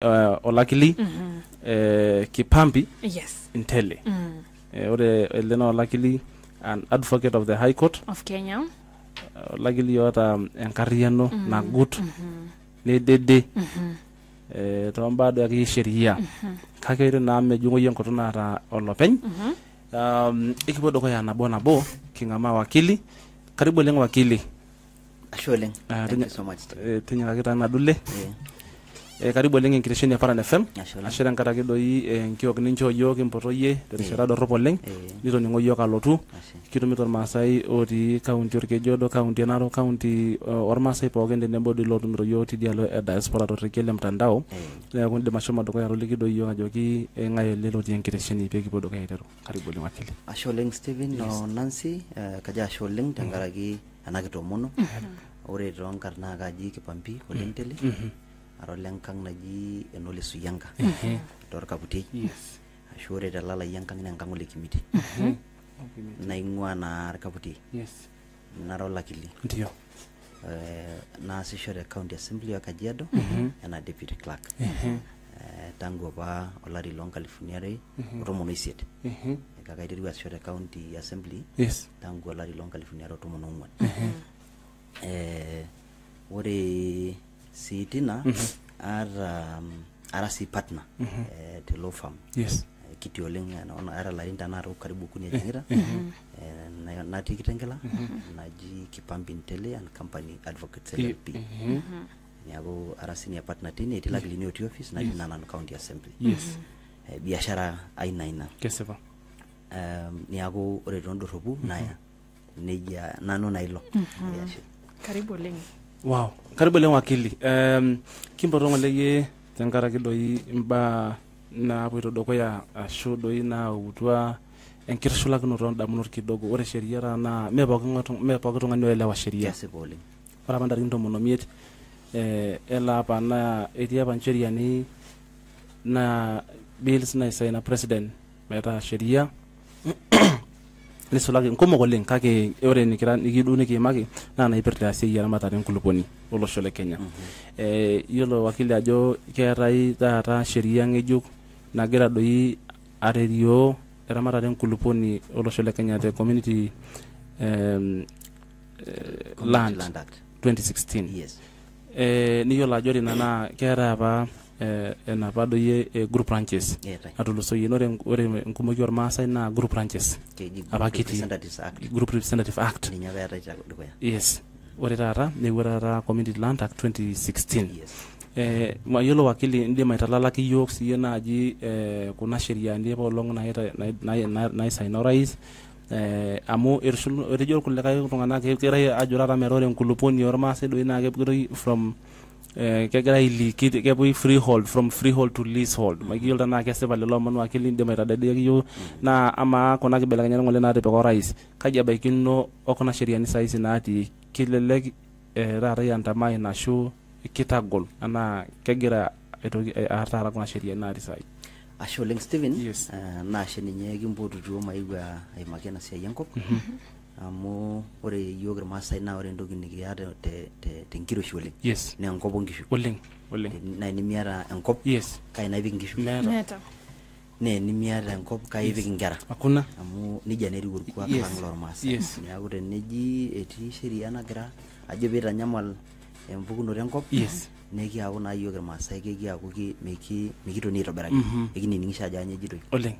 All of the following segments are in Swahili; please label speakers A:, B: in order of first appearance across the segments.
A: Olakili Kipambi
B: Yes.
A: Intele. Ore Elena Olakili, an advocate of the High Court
B: Of Kenya.
A: Olakili yota enkariano nagut nedede tombado ya sheria kakere na mejungo yenkoto nata olopeny. Ikipodo ko ya nabo nabo kingama wakili. Karibu lengo wakili.
C: Asholeng. Thank you so much.
A: Tinya kita nadule. Karibu lengo nkiresheni ya Paran FM. Ashira nkata kidoi nkiok nincho yok impoto ye terishara doropo leng. Nito ningo yok alotu. Kitumito Masai oti county Orkejodo, county Narok, county Ormasai pookin tenebo dilo tumito yo tidialo diaspora torikele mtandao. Kunde mashoma doko ya roliki doi yo ajoki ngayo lelo ti nkiresheni pe kipodo kaya itero. Karibu lengo wakili.
C: Asholeng Steven no Nancy kaja asholeng tengaraki anakitomono. Ore ronkarna kaji Kipambi Olentele. Aroleng kang naji enole suyanga tor kaputi ashore dalala yankang nang kang ole kimiti naingwa na kaputi narola kili
A: ndio
C: na assessor county assembly ya Kajiado na deputy clerk tangu ba olari long California romono iset kakaitiru assessor county assembly tangu olari long California romono ngwan ore Sitina ara si partner the law firm kiti oleng na ara larinda na ro karibu kunia jingira na tikitengela naji Kipambi Intele and company advocates LLP yabo ara senior partner tini etila Glenoti office na Nana county assembly biashara aina
A: keseva
C: niago ore rondo robu naya neja nano nailo
B: Karibu lengo.
A: Wow, karibu lengo wakili. Kimborongo leye tenkara kidoi mba na pwito doko ya asho doi na utwa enkirshula kinoto damunor kidogo ore sheria na mepa ngani elewa sheria. Para bandari ndo monomiet ela pa na etia pa sheria ni na bills na isa na president meta sheria Lisolagi nkomo goleng kake ore nikira nikidune kimaki na iperta seya na mataren kuluponi olosho le Kenya. Yolo wakili ajo kerai tata sheria ngejuk nagira doi arerio era mataren kuluponi olosho le Kenya the community land act 2016.
C: Yes.
A: Ni yolo ajo na kera ba na pado ye group ranches atuluso yenore nkumoki Ormasai na group ranches abakiti group representative act yes ore tata ne wera community land act 2016 mayolo wakili ndi maitalala ki yok siye naji kuna sheria ndi bolong na sign rais amu irjul kulekai tungana kira ajurara merore nkuluponi Ormasai do ina ke from kegera ili kebu freehold from freehold to leasehold magilda na keseba lelo manu akili ndema itadede yo na ama kona kibelakanya ngole na tepe ko rais kaja baikino okona sheria ni saisi na ati kilele rara yantamai na shu kitagol ana kegera etoki atara kuna sheria na ati sai
C: Asholeng Steven na sheninye gimbodu jo maiwa ai makena sia yankop amu ore yoger Masai na ore ndogi nikiade te ngiro shole
A: yes
C: ne ngobo ngishu
A: oleng
C: na ni miara ngop
A: yes
C: kai na ngishu
B: Neta.
C: ne ni miara ngop kai ngara
A: akuna
C: amu ni janeri urkwa kang lor Masai ne agure neji eti sheria nagira ajo beta nyamal embukuno ngop neki awu na yoger Masai kegi aku ki mikito ni roberaki ekini ningisha ajanye jidoi
A: oleng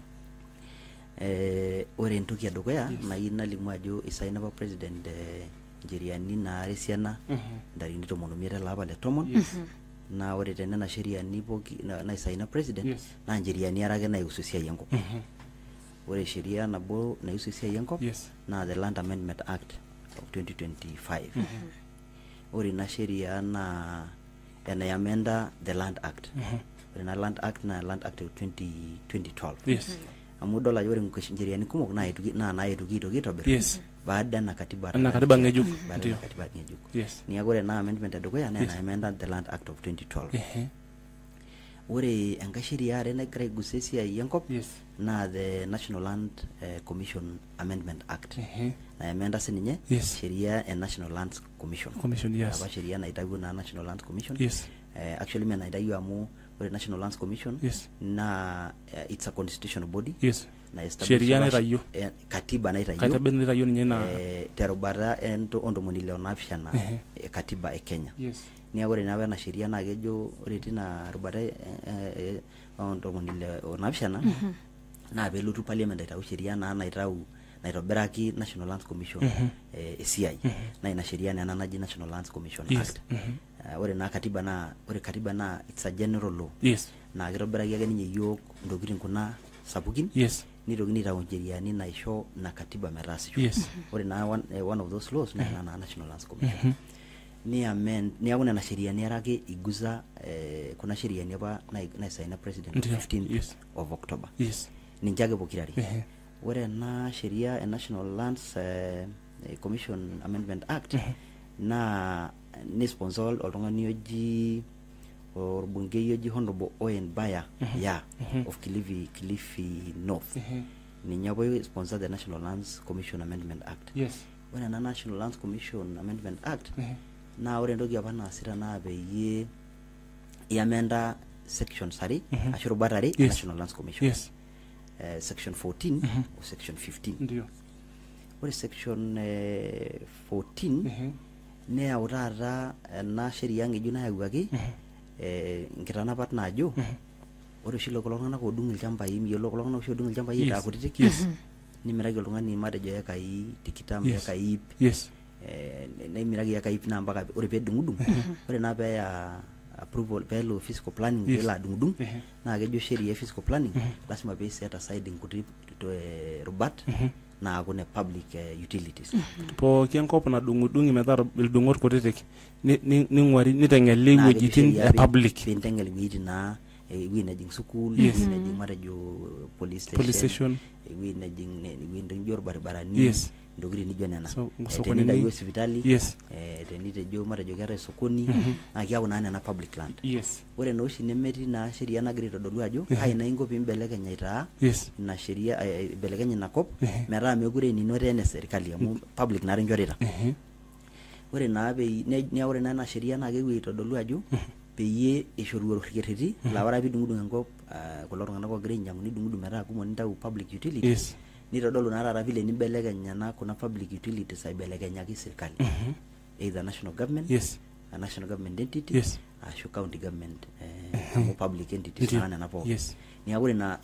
C: ore entoki edukuya naina limu ajo isaina ba president njeriani na aresiana ndarini tomonomiere laba le tomon na ore tenena sheriani poki na isaina president na njeriani arage na ususia yango ore sheria nabo na ususia yango na the land amendment act of 2025 ore na sheria na amenda the land act ore na land act of 2012 amudola yore ngukeshinjeriani kumok na etuki tober baada na katiba
A: ngejuk
C: ndio ni agore na amendment edukoya na amenda the land act of 2012 ore engashiri are na grey gusesia yankop na the national land commission amendment act na amenda sininye sheria national lands commission
A: yes
C: aba sheria na itagu na national lands commission actually mena idayu amu ore National Lands Commission na it's a constitutional body
A: na sheria naitayo
C: katiba
A: naitayo ninye na
C: terubara ondomoni leo napishana katiba e Kenya ni ore nawe na sheria na kejo ore tina rubara ondomoni leo napishana na belotu parliament aitau sheria na naitobiraki National Lands Commission esiai na ina sheria na naji National Lands Commission Act ore na katiba na it's a general law na kitobiraki ake ninye yok ndokitin kuna sapukin nitokini aitau sheriani naisho na katiba metaasisho ore na one of those laws na National Lands Commission ni amend ni akuna na sheriani arake iguza kuna sheriani apa na sign president 15th of October ninche ake pokirari ore na sheria National Lands Commission Amendment Act na ni sponsor oltung'ani oji orbungei oji Honorable Owen Baya of Kilifi North ninye apa sponsor the National Lands Commission Amendment Act ore na National Lands Commission Amendment Act na ore ndoki apa naasita na peyie iamenda section sari ashu rubatare National Lands Commission section 14 or section 15
A: ndio
C: ore section 14 ne aurata na sheria ngeju na yawaki nkitanapat najo ore shilo kolongana ko dung ilchambai miyolo kolongana oshi dung ilchambai ta kutitik nimiraki oltung'ani matejo ekai tikitam ekai nimiraki ekai na mpaka ore pedungudung ore na peya approval pelo fiscal planning pela dungudung na kejo sheria fiscal planning lazima be set aside nkuti rubat na akune public utilities
A: po kienkop na dungudungi metaa ildungor kutitik ningwari nitengeli wuejitin public
C: nitengeli wuejitin na ewi najing school najing matejo police station ewi najing jor barabarani ndogiri nijo nena tenida yo hospitali tenitejo matejo keeta sokoni na kiaku na nena public land ore no oshi nemeti na sheria nagira aitodolu ajo aina ingo pimbelekenya itaa na sheria belekenya na kop metaa mekure nino tene serikali amu public na rinjorita ore na ne ore na sheria na kewi aitodolu ajo peyie ishoru orkereti la ora bidungudung enkop kulo tung'anak ogira ainyangu nidungudung metaa kumok nintau public utilities nitodolu na rara vile nibelekenya na kuna public utilities aibelekenyaki serikali either national government a national government entity ashu county government public entities na napo ni ore na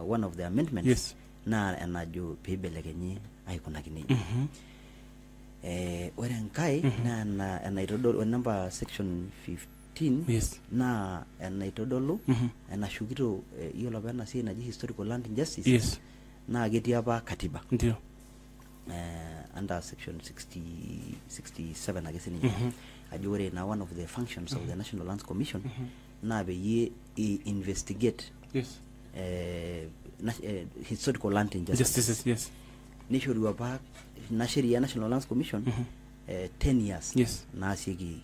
C: one of the amendments na enajo peibelekenyi aikuna kineji ore enkai na enaitodolu number section 15 na enaitodolu enashukito yiolo apa ena siai naji historical land injustice na ketii apa katiba
A: ndio
C: under section 67 ake sininye ajo ore na one of the functions of the National Lands Commission na peyie investigate historical land injustices nishoru apa na sheria National Lands Commission 10 years na asieki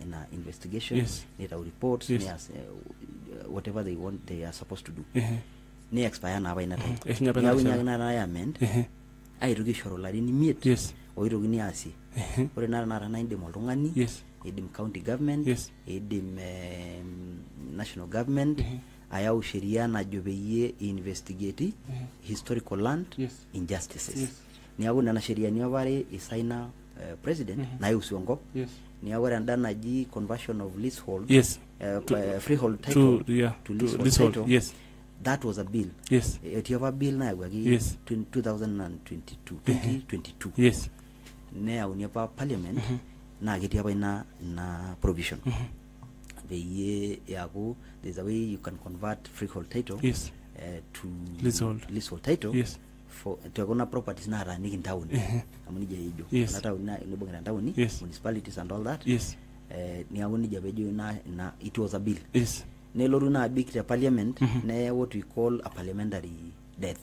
C: na investigation nita reports whatever they are supposed to do ni expire na baina time na amend aitoki shoro larini miet oitoki ni asi ore na indim oltung'ani idim county government idim national government ayau sheria najo peyie investigate historical land injustices niaku nena sheria ni avare isaina president na yusu ngop niaku ore enda naji conversion of leasehold freehold title to leasehold title that was a bill it have a bill na yagwagi 2022 now ni pa parliament na geti apa ina provision the yago there's a way you can convert freehold title to leasehold title for to gonna properties na running in town amunije hijo na town na ilibonga town municipalities and all that ni amunije bejo na it was a bill neloru na big to parliament na what we call a parliamentary death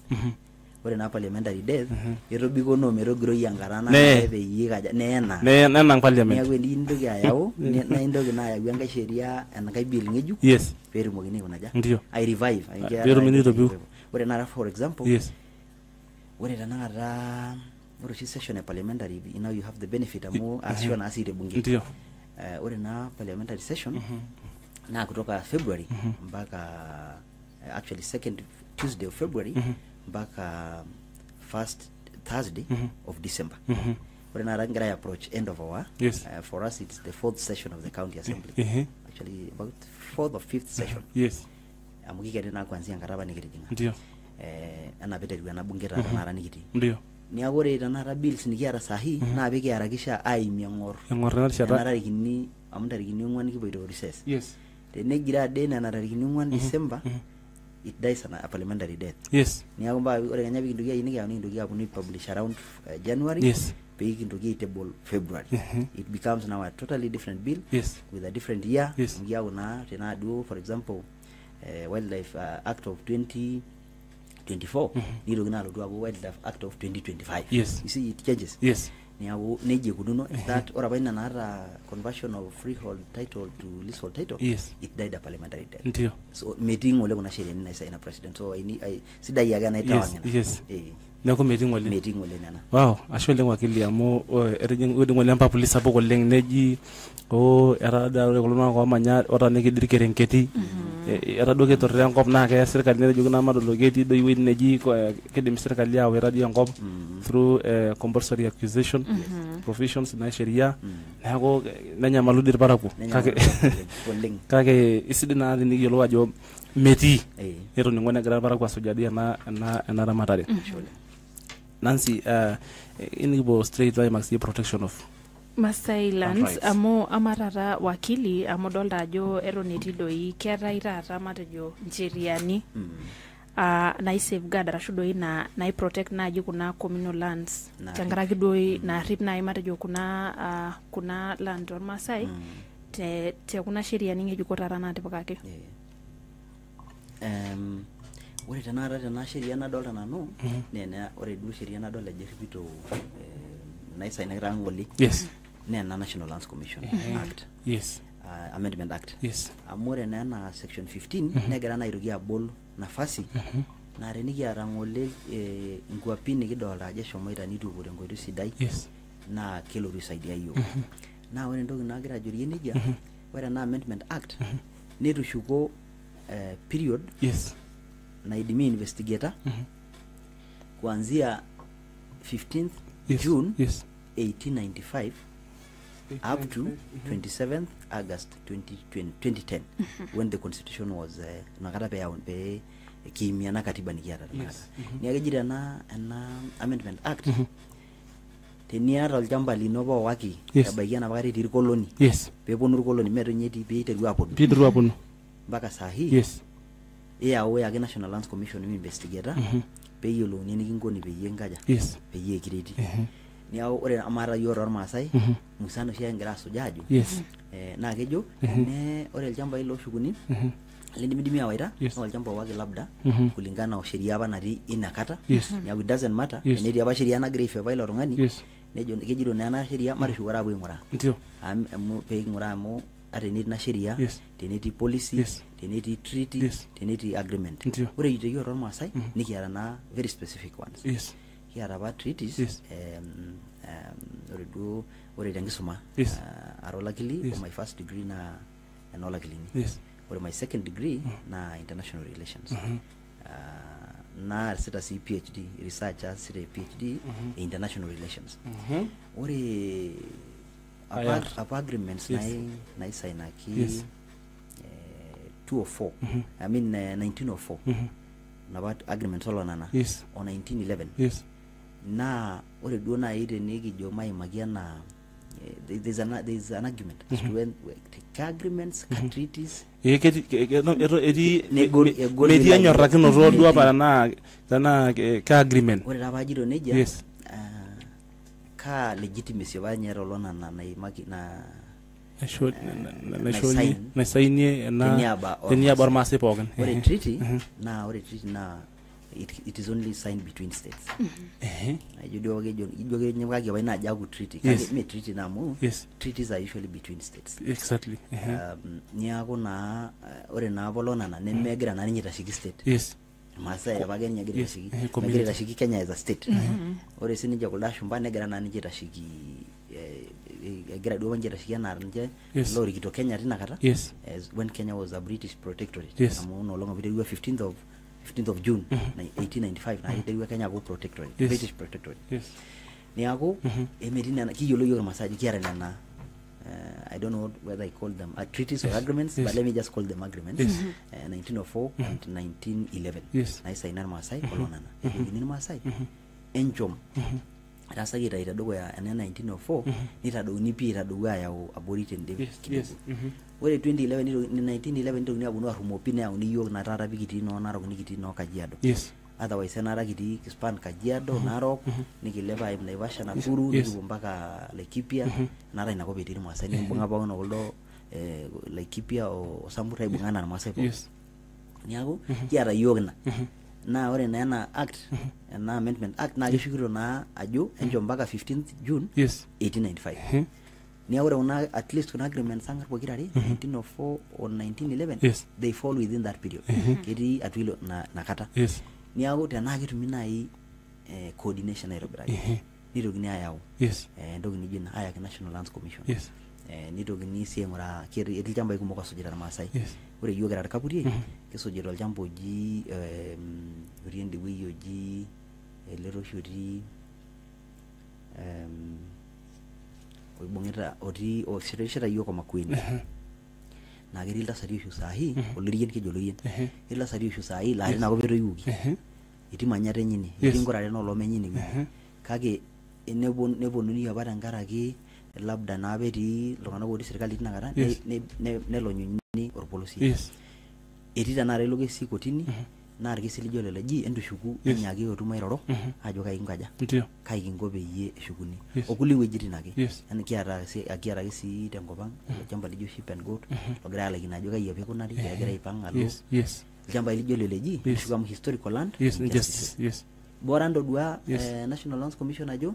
C: ore na parliamentary death irobiko no merogiro yangarana be yiga nena
A: nang parliament
C: yawe ndogi ayao na ndogi na yawe anga sheria enkai bill ngeju very mogini kunaja
A: ndio
C: I revive
A: very minute of you
C: ore na for example ore na ore shi session parliamentary you know you have the benefit amu as sure na asire bunge
A: ndio
C: ore na parliamentary session na kutoka February mpaka actually second Tuesday of February mpaka first Thursday of December. We're not going to approach end of our
A: yes.
C: For us it's the 4th session of the county assembly. Actually about 4th or 5th session.
A: Yes.
C: Amukikere na kuanzia nkaraba nikiritinga.
A: Ndio.
C: Anapeterwa na bungeta nara nikiti.
A: Ndio.
C: Niagore tanara bills nikiara sahi na biki harakisha aimia ngor.
A: Ngor na shata.
C: Nara rikini amunda rikini ngwan kiboito recess.
A: Yes.
C: Tenegira dena nara rikini ngwan December. It dies a parliamentary death.
A: Yes.
C: Niagomba ore kanya bikindugia ini ya nindugia bunu publish around January.
A: Yes.
C: Bikindugia table February. It becomes now a totally different bill.
A: Yes.
C: With a different year.
A: Yes.
C: Ngia una tena do for example Wildlife Act of 2024 nilo ginalo do Wildlife Act of 2025.
A: Yes.
C: You see it changes.
A: Yes.
C: Niago neje kuduno that ora baina na conversion of freehold title to leasehold title.
A: Yes.
C: It died a parliamentary death.
A: Ndio.
C: So meeting ole kuna sheria nina isa ina president. So I sidai yaga na itawanga.
A: Yes. Nako meeting ole
C: nana.
A: Wow, ashole wakili amo erejeng wedi ngole ampa police apo koleng neji era da kolona ko manya ora ne kidir kerenketi. Era doge torre enkop na ke serikali nejo na madolo geti do wedi neji ko kedim serikali ya wera di enkop through compulsory accusation provisions na sheria nako nanya maludir paraku kake isidina ni yolo wajo meti ero ni ngone gara paraku asojadia na ramatare. Nancy, inibo straight by maxi protection of
B: Masai lands amo amarara wakili amodolda ajo eroneti doi kera irata matejo njeriani na safeguard arashu doi na protect na aji kuna communal lands changaraki doi na rip na matejo kuna land or Masai te kuna sheria ninge jukotara na tipakake.
C: Ore tena sheria nadolta nanu nena ore du sheria nadolta jeripito naisa inagira ngoli.
A: Yes.
C: Nena National Lands Commission Act.
A: Yes.
C: Amendment Act.
A: Yes.
C: Amore nena section 15 negira na irugia bol nafasi na renigi arangole ngwapini kidolta aje shomoita nitu bore ngoito sidai.
A: Yes.
C: Na kelo risaidia hiyo. Na ore ndogi nagira jorie nejia ore na Amendment Act netushuko period.
A: Yes.
C: Na idimi investigator kuanzia 15th
A: yes.
C: June
A: 1895
C: up to 27th August 2010 when the constitution was nakata pe kimia na katiba nikiata nakata niagejira na Amendment Act teniara aljamba lino bo waki abaikia na bakari dir koloni peponu koloni metonyeti peiteru aponu mpaka sahi we age National Lands Commission investigator peyolo nini kingoni peye ngaja peye kireti niao ore amara yoro Masai musano shia ngira sujaju na kejo ne ore aljamba ilo shukuni lindimidimi awaita no aljamba wake labda kulingana na sheria hapa nati inakata niao it doesn't matter nedi aba sheria na grave vile rongani nejo kejiro na sheria mari shugara bwe ngora
A: ndio
C: pe ngora mo ateneti na sheria teneti policy teneti treaty teneti agreement ore yite yoro Masai nikiara na very specific ones here about treaties ore tangisuma arolakili for my first degree na enolakilini or my second degree na international relations na sita si PhD researcher sita PhD in international relations ore apart agreements na isaina ki 204 I mean 1904 na about agreements all nana on 1911 na ore do na ide nikijo mai magiana there's an argument as to when take agreements treaties
A: edi media nyorakino rodo para na ka agreement
C: ore rabajiro neja ka legitimacy banyero lona na imaki na na
A: saini na teniaba Masai pogan
C: ore treaty na it is only signed between states ajudo gejo nyabage baina jagu treaty kage me treaty na mo treaties are usually between states
A: exactly
C: niago na ore na bolona na nemegira na nyita shiki state Masai abage nyagira shiki megira shiki Kenya as a state ore sinija kula shumba negira na nyita shiki egira duo wanjira shikia na nje lori kito Kenya tina kata as when Kenya was a British protectorate amu no longa video 15th of June 1895 na iterwa Kenya go protectorate British protectorate niaku emerina kiyolo yo masaji kiara nana I don't know whether I call them treaties or agreements, but let me just call them agreements. 1904 and 1911. Na isa inar Masai kolonana. Inar Masai. Enchom. Rasa kita itadogo ya 1904 nitadogo nipi itadogo ya aborigen David. Wale 1911 ndio ni abunwa rumopine ya uniyo na tata bikiti no narok nikiti no Kajiado. Otherwise nara kiti kispan Kajiado Narok nikileva Naivasha Nakuru nikibu mpaka Laikipia nara inako betiri Masai ni bunga bao na goldo Laikipia o Samburu ibungana na Masai niago kiara yogna na ore na act na amendment act na gishukiro na ajo enjo mpaka 15th June 1895 ni ore una at least kuna agreement sanga pokirari 1904 or 1911 they fall within that period kiti atwilo na kata niago tena kitumi nai coordination aerobrai nitogini ayao ndogi ni jina aya National Lands Commission nitogini siengora kiri etilchamba ikumoko sujira na Masai ore yogira rakapuri kisujira aljambo ji oriende wiyo ji lero shuri oibongera oti o shireshira yoko makwini na gerilda sariyo sahi olirien kejoloyen ila sariyo sahi la na gobero yugi iti manyare nyini iti ngorare no lome nyini kage nebonuni abara ngaraki labda na beti longana bodi serikali tinagara ne lonyuni orpolosi iti tanare loge sikotini na argisilijo leleji endushuku nyagi otumairoro ajo kai ngaja kai kingobe ye shukuni okuli wejiti nake yani kiara si tenkopang jamba lijo sheep and goat ogira like najo kai yape kunari ogira ipanga lo jamba lijo leleji shukam historical land bora ndo dua National Lands Commission ajo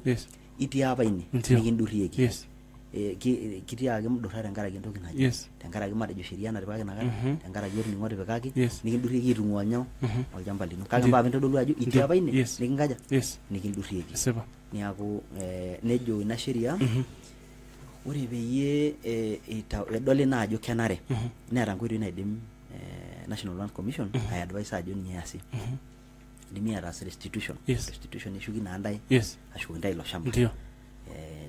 C: iti hapa ini nikindurieki kitiage mudorare ngara gintoki naji tenkara gimadejo sheria na ripake nakara tenkara giori ngore bekaki nikindurieki itungwanya oljamba lino kake mba bentodolu ajo iti hapa ini nikingaja nikindurieki
A: sema
C: niaku nejo ina sheria ore beye edole na ajo kenare nera ngoiro inaidim National Land Commission I advise ajo nyasi dimia ras restitution ishugi na andai ashugi ndai lo shamba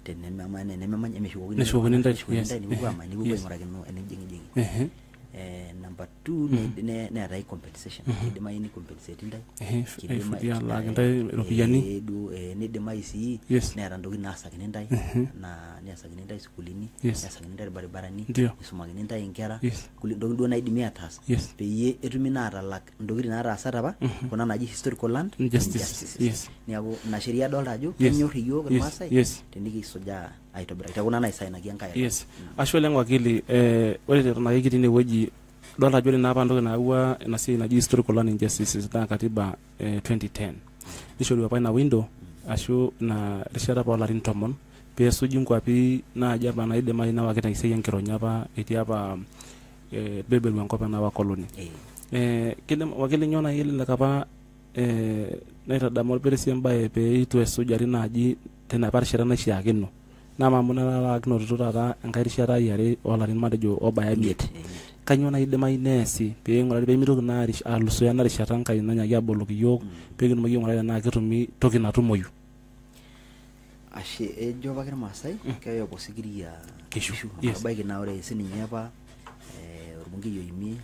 C: teneme amane nememanya emeshugi ndai ni bugama ni bugwa ngorakino enejingi number 2 ne rai compensation kidima ini compensate ndai
A: kidima ya la ndai rupiyani
C: ne demai si ne randogi nasa kinendai na ne asagini ndai skulini asagini ndai baribarani isumagini ndai ngera kulindo na idimia tas peye etumi na atalak ndogiri na arasata ba kuna naji historical land justice niago na sheria dolda ajo kenyorri yoga Masai teniki soja aitobira itakuna na isaina kiankaya
A: ashwele ngwakili ore tena kiti weji dolda jole na pando na uwa na si naji historical land injustices ta katiba 2010 nishori hapa na window ashu na rishara pa larin tomon pe suji ngwapi na jaba na ide mai na wakita iseye nkironya pa eti hapa bebel wankopa na wa koloni kile wakili nyona ile lakapa na itadamol peresiamba pe itu esujari naji tena parshara na shiakino na mamuna la kino tutata enkairishara yare olarin madejo obaya miet kanyo na ide mai nesi pe ngorari pe mitoki na arish aluso ya na rishata nkai na nyagi aboloki yok pe kino magi ngorari na kitumi toki natumoyu
C: ashe ejo bakira Masai kayo posigiria
A: kishu
C: abaike na ore sininye apa orbunge yoimie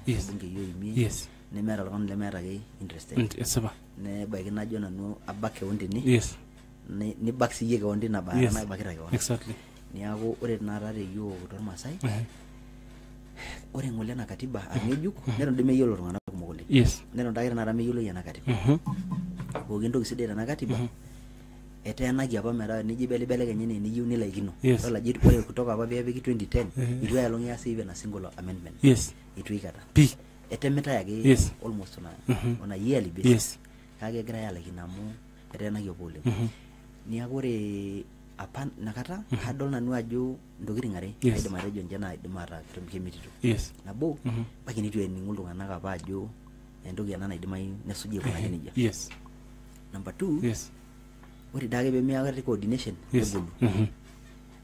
C: ne mera lon le mera ge interested
A: seba
C: ne baike na jona no abake ondini ni baksi yega ondi na ba na bakira yo
A: exactly
C: niago ore na rare yo tor Masai ore ngole na katiba angejuk nero ndime yolo ngana kumogole nero ndagira na rame yolo yana katiba ogendo kisidera na katiba etena giapa mera nijibele kenyene ni yuni laikino wala jitu ore kutoka hapa bia 2010 itu ya longi asi even a single amendment ituikata etemeta yake almost on a yearly basis kage gira ya lakinamu etena giopole ni agore apan nakata hadol nanu ajo ndogiri ngare aide marejo njana aide mara kemititu nabo bakini tu eningulu ngana ka bajo endogi yana aide mai nesuje kwa nija
A: number
C: 2 ore dage be miya coordination ebulu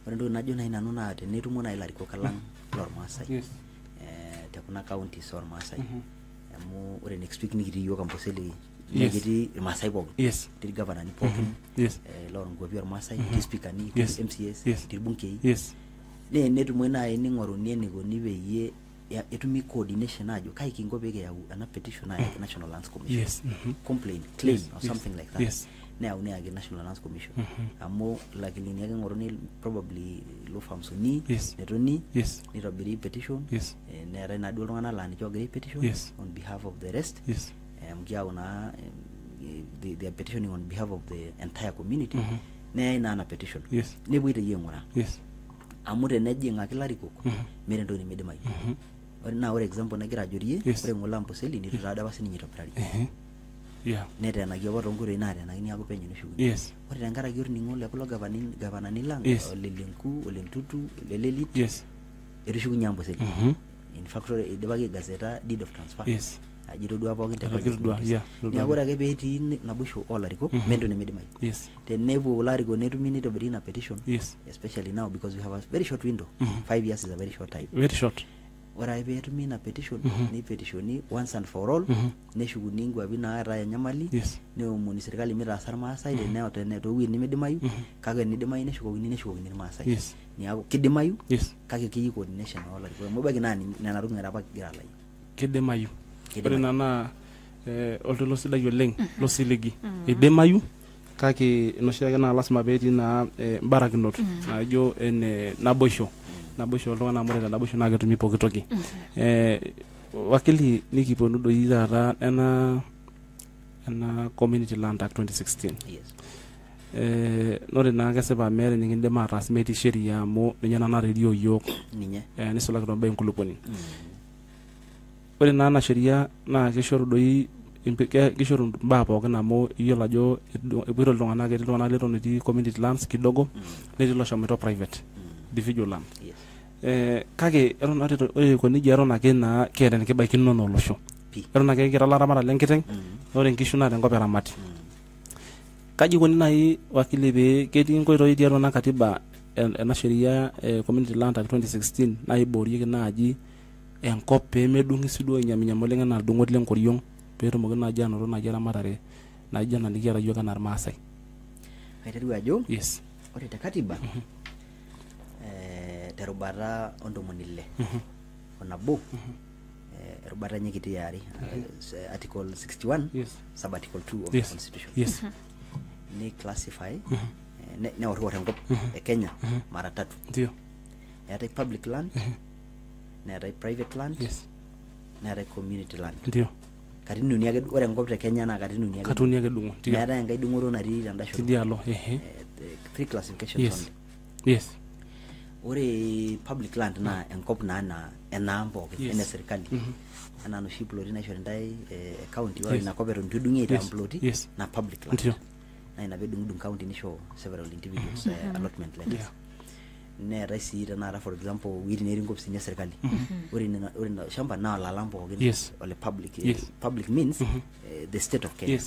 C: ore entoki najo nai nanu naa tenetumo nai ilarikok lang lormaasai te kuna counties ormaasai amu ore next week nikitii yiok Amboseli nekitii irmaasai pookin etii gavanani pookin loonkuapi ormaasai etii spikani etii MCAs etii irbungei netumoi nai ning'oruni enikoni peyie etumi coordination ajo kai kingo pee kiyau ena petition ayaki National Lands Commission complaint claim or something like that neyauni ayaki National Lands Commission amu lakini ake ng'oruni probably law firms uni netoni nitobiri petition neetai naduo iltung'anak laa ninche oogira petition on behalf of the rest mkiyau naa they are petitioning on behalf of the entire community neyai naa na petition nepuoi teyie aing'uraa amu tenejing'aki ilarikok meeta entoki nimidimayu ore example nagira ajorie ore ng'ole Amboseli nitu taade apa sininye itobirari neteenaki apa toonkoitoi naateenakini aaku penyo neshukuni ore tenkaraki orning'o le kulo gavanani lang ole Lenku ole Ntutu ole Lelit etushukunye Amboseli in fact idipaki gazeta deed of transfer ajito duo pookin neeku ore ake peetii naboisho olarikok mento nemidimayu tenepuo ilarikok netumi nitobiri ina petition especially now because we have a very short window 5 years is a very short time ore ake peetumi ina petition nipetitioni once and for all neshukuni nkuapi naata enyamali neomoni serkali mitaasa irmaasai toowuejitin nimidimayu kake nidimayu neshukokini irmaasai neeku kidimayu kake keyieu coordination olarikok amu ebaiki naa nena tokitin apa kigira alayu
A: kidimayu ore nana oltolo sidai oleng losiligi idimayu kake enoshi ake naa lasima peetii naa mbarakinot naajo ene naboisho oltung'anak amu ore naboisho naa ketumi pooki toki wakili nikiponu doi taata ena Community Land Act 2016 ore naa kesipa meeta nikindim ataas metii sheria amu ninye narerio yiok nisulaki tombaa enkulupuoni ore naa ena sheria naa kishoru doi kishoru mbaa pookin amu iyiolo ajo epoito iltung'anak etii iltung'anak leton etii community lands kidogo netii loshomoito private individual land kake ore konijia eton ake naa keeta enkibaikinono olosho eton ake kira laramatak lenkiteng ore nkishu naa tenkop eramati kaji ikoni nai wakili pee ketii nkoitoi tiatua ena katiba ena sheria Community Land Act 2016 naiboorieki naaji enkop pee medung'i siduo inyaminyam oleng enaa ildung'oti lenkoriong peetumoki naaji anoto naaji eramatare naaji ena nikiata yiok enaa irmaasai
C: aiteru ajo ore te katiba terubata ontomoni ile onabo erubata enye kiti yare article 61 sub article 2 of the constitution ni classify neorwor enkop e Kenya mara tatu eetai public land neetai private land neetai community land katini uni ake ore enkop te Kenya naa katini uni ake
A: dungo
C: meetai enkai dung'oto natii tendasho
A: tidialo
C: three classifications only ore public land naa enkop naa enaang pookin ene serikali enaa noshi ploti naishori ntae county ore ina kop eton itu edung'i aitaa ploti na public land na ina pedung'udung county nisho several individuals allotment letters neetai sii tenakata for example wuejitin netii nkopisini serikali ore ina shamba naa olalang pookin ole public means the state of Kenya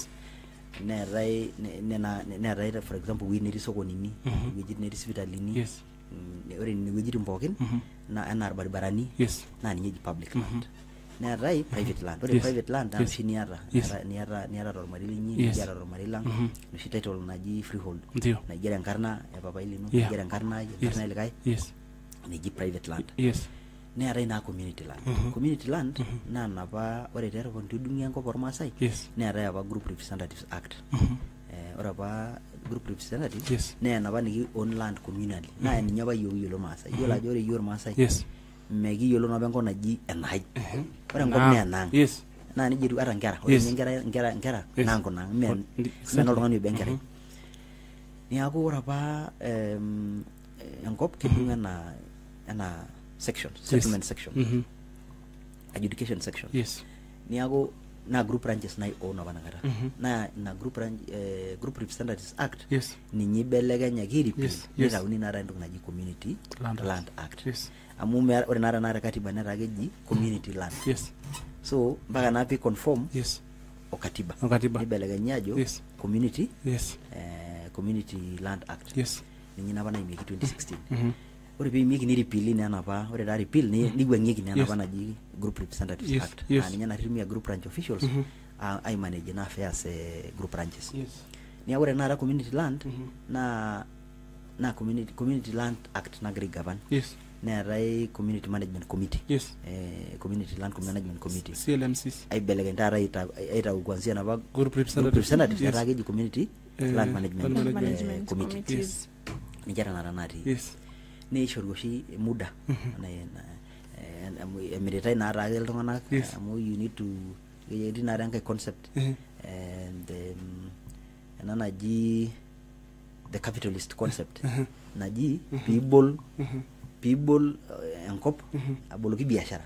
C: neetai for example wuejitin netii sokonini wuejitin netii sipitalini ore nene wuejitin pookin naa enaa irbaribarani naa ninye eji public land neetai private land ore private land naa oshi niata tormarei linyi niata tormarei lang noshi title naji freehold naigero enkarna epapai lino naigero enkarna likae neji private land neetai naa community land naa napa ore teeton itu edung'i enkop ormaasai neetai apa group representatives act ore apa group representatives naa enapa niki own land communally naa ninye apa yiolo maasai yiolo ajo ore yiok irmaasai mekiyiolo napa enkop naji enai ore enkop naa enaang naa nijia etiu ata nkera ore nkera naa nkunang men oltung'ani obo enkerai neeku ore apa enkop kedung ena section settlement section adjudication section neeku na group ranches na own apa nakata na group representatives act ninyi belekenya kiripil nitauni nara entoki naji community land act amu ore nara katiba nara keji community land so mpaka napi conform o katiba nibelekenya ajo community community land act ninye napa naimieki 2016 ore peimieki ni repeal ni anapa ore da repeal ni wengeki ni anapa naji group representatives act ninye narimia group branch officials I manage na affairs group branches ni ore na community land na community land act na grid govern neetai community management committee community land management committee
A: CLMCs
C: ai belegenda ita kuanzia na group representatives neetai keji community land management committees ni jara na ranati ni ishoru oshi muda na emiritai na raga iltung'anak amu you need to get in a concept and naji the capitalist concept naji people enkop aboloki biashara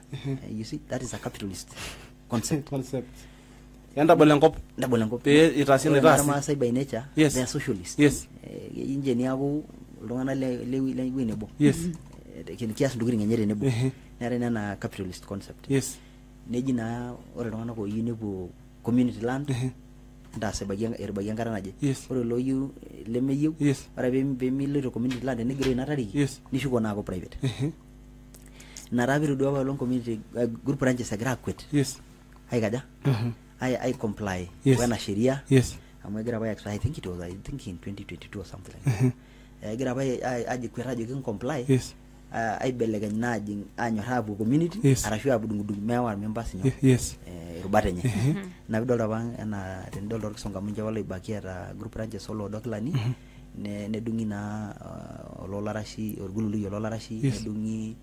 C: you see that is a capitalist concept
A: yanda bolenkop pe itasin itas
C: Maasai by nature they are socialist inje ni aku iltung'anak le nebo kiasi ndukirin enye nebo nere nena capitalist concept neji na ore iltung'anak oyieu nepuo community land ndase bagia ngara naje ore loyu lemeyieu ore pemiloito community land nigiro ina tariki nishuko nako private narabiru duwa long community group branches agra quit haikaja I comply when a sheria amegira by I think in 2022 or something like that gira by aje kweraje kin comply ai belegany naji anyo habu community arashu abudungudu mewa members nyo rubatenye na bidol bang na tendol dor songa munja wala ibakia ta group range solo doklani ne dungi na ololarashi orgululu yololarashi ne dungi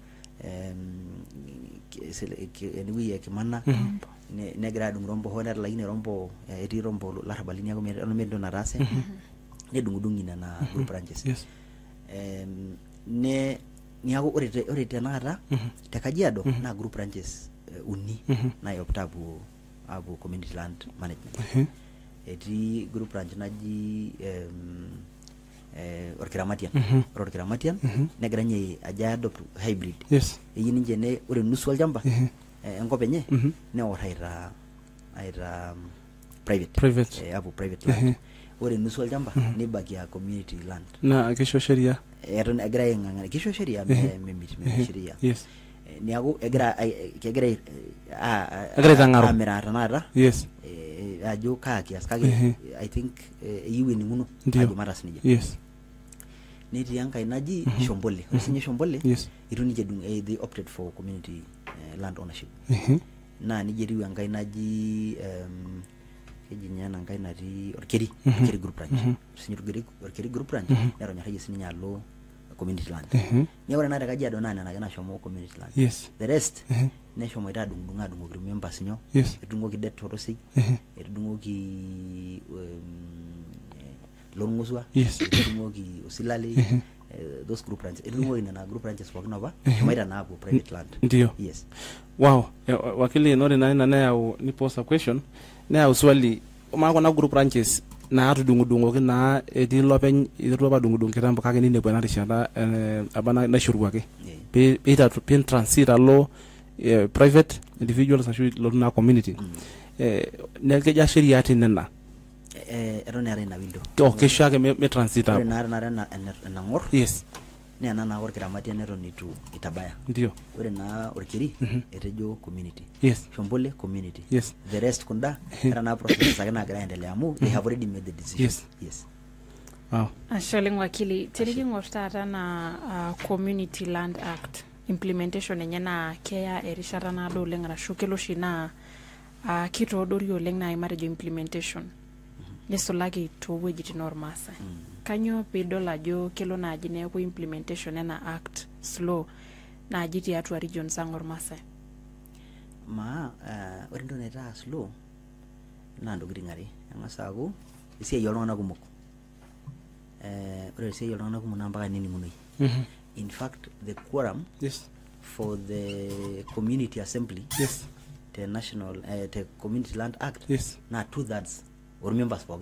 C: anyway ya kimana ne gra dung rombo honer la ine rombo eti rombo larabalini yako mendo na rase ne dungi na group ranges ne niago ore tenakata te Kajiado na group branches uni na yoptabu abu community land management eti group branch naji Orkiramatian negranye aja adopt hybrid eyi ninje ne ore nusu aljamba enkop enye ne oraira private abu private land ore nusu aljamba nibakia community land
A: na kisho sheria
C: eton egira ingangana kisho sheria memit sheria niago egira
A: tangaro
C: amira tanata ajo kiasi kake I think you in nguno ajo maras nije niti yanka inaji Shombole usinye Shombole itu nije dung they opted for community land ownership na nije riwa yanka inaji kejinyana ngai nati orkeri group branch usinye orkeri group branch nero nyahaje sinya lo community land nyawara na Kajiado nana na shomo community land the rest ne shomo ita dunga members nyo edungo ki debt torosi edungo ki longuswa edungo ki osilale those group branches edungo ina na group branches kwa kinova shomo ita na private land
A: ndio wow wakili nore na ya ni post a question na ya swali mako na group branches na atudungu kina edi lopen itu ba dungu kitambo kake nine bwana rishada abana na shurwake pe ita pin transit allo private individuals ashu lo na community ne ke ja sheria tinena
C: erone are na window
A: okay shake me transit
C: ap na ngor ne na Orkiramatian nero nitu itabaya
A: ndio
C: ore na orkeri etejo community Shombole community the rest kunda era na process sana graendelea mu they have already made the decision
B: wow ashaling wakili teriki ngortata na community land act implementation enye na keya erishara na do lenga shukelo shina kito dori oleng na imarejo implementation nesolagi to wejiti normasa kanyo pedola jo kelo na ajine ku implementation na act slow na ajiti atu region sangor Masai
C: ore ndo neta slow na ndo gringari ngasago isi yolona kumuk ore isi yolona kumuna mpaka nini munoi in fact the quorum for the community assembly the national the community land act na 2/3 or members for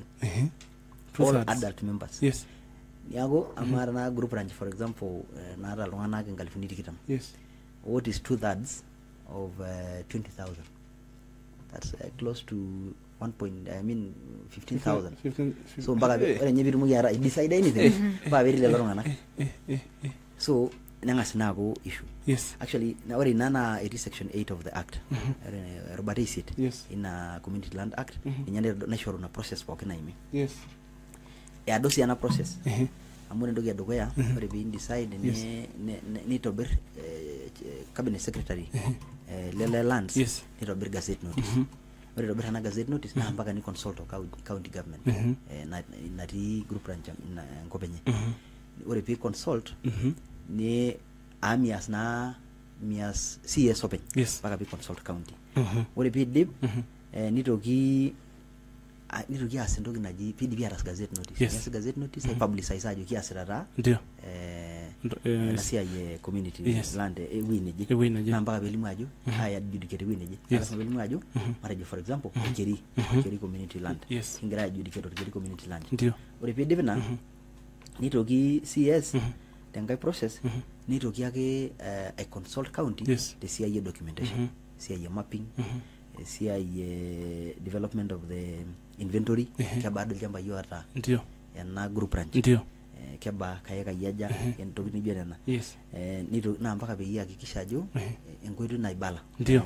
C: all adult members yago amara na group branch for example na ra longana ke ngalifuni dikitam what is 2/3 of 20,000 that's close to 15,000 so mpaka ore nye bitumoki ara decide anything pa beri lelo tung'anak so nengas naaku issue actually na ore ina na it is section 8 of the act erubata isit ina community land act ninye naishoru na process pookin naimi eadosi ana process amu entoki edukuya ore pee decide nitobir cabinet secretary lele lands nitobir gazette notice ore itobir ena gazette notice na mpaka ni consult county government natii group ranch Nkopenye ore pee consult ni amias CS open mpaka pee consult county ore pee dip nitoki as entoki naji PDP aras gazette notice yes gazette notice I publicize ajo kiasirata
A: ndio
C: na siya community land wineje na mpaka belimu ajo haya adjudicate wineje sasa belimu ajo maraje for example Keri community land ingira adjudicate Keri community land
A: ndio
C: ore pee dip na nitoki CS tengai process nitoki ake I consult county the CIA documentation CIA mapping CIA development of the inventory keba do jamba yota
A: ndio
C: na group ranch
A: ndio
C: keba kayeka yaja entoki nijo nena nito na mpaka pee hakikisha ajo enkoitoi naibala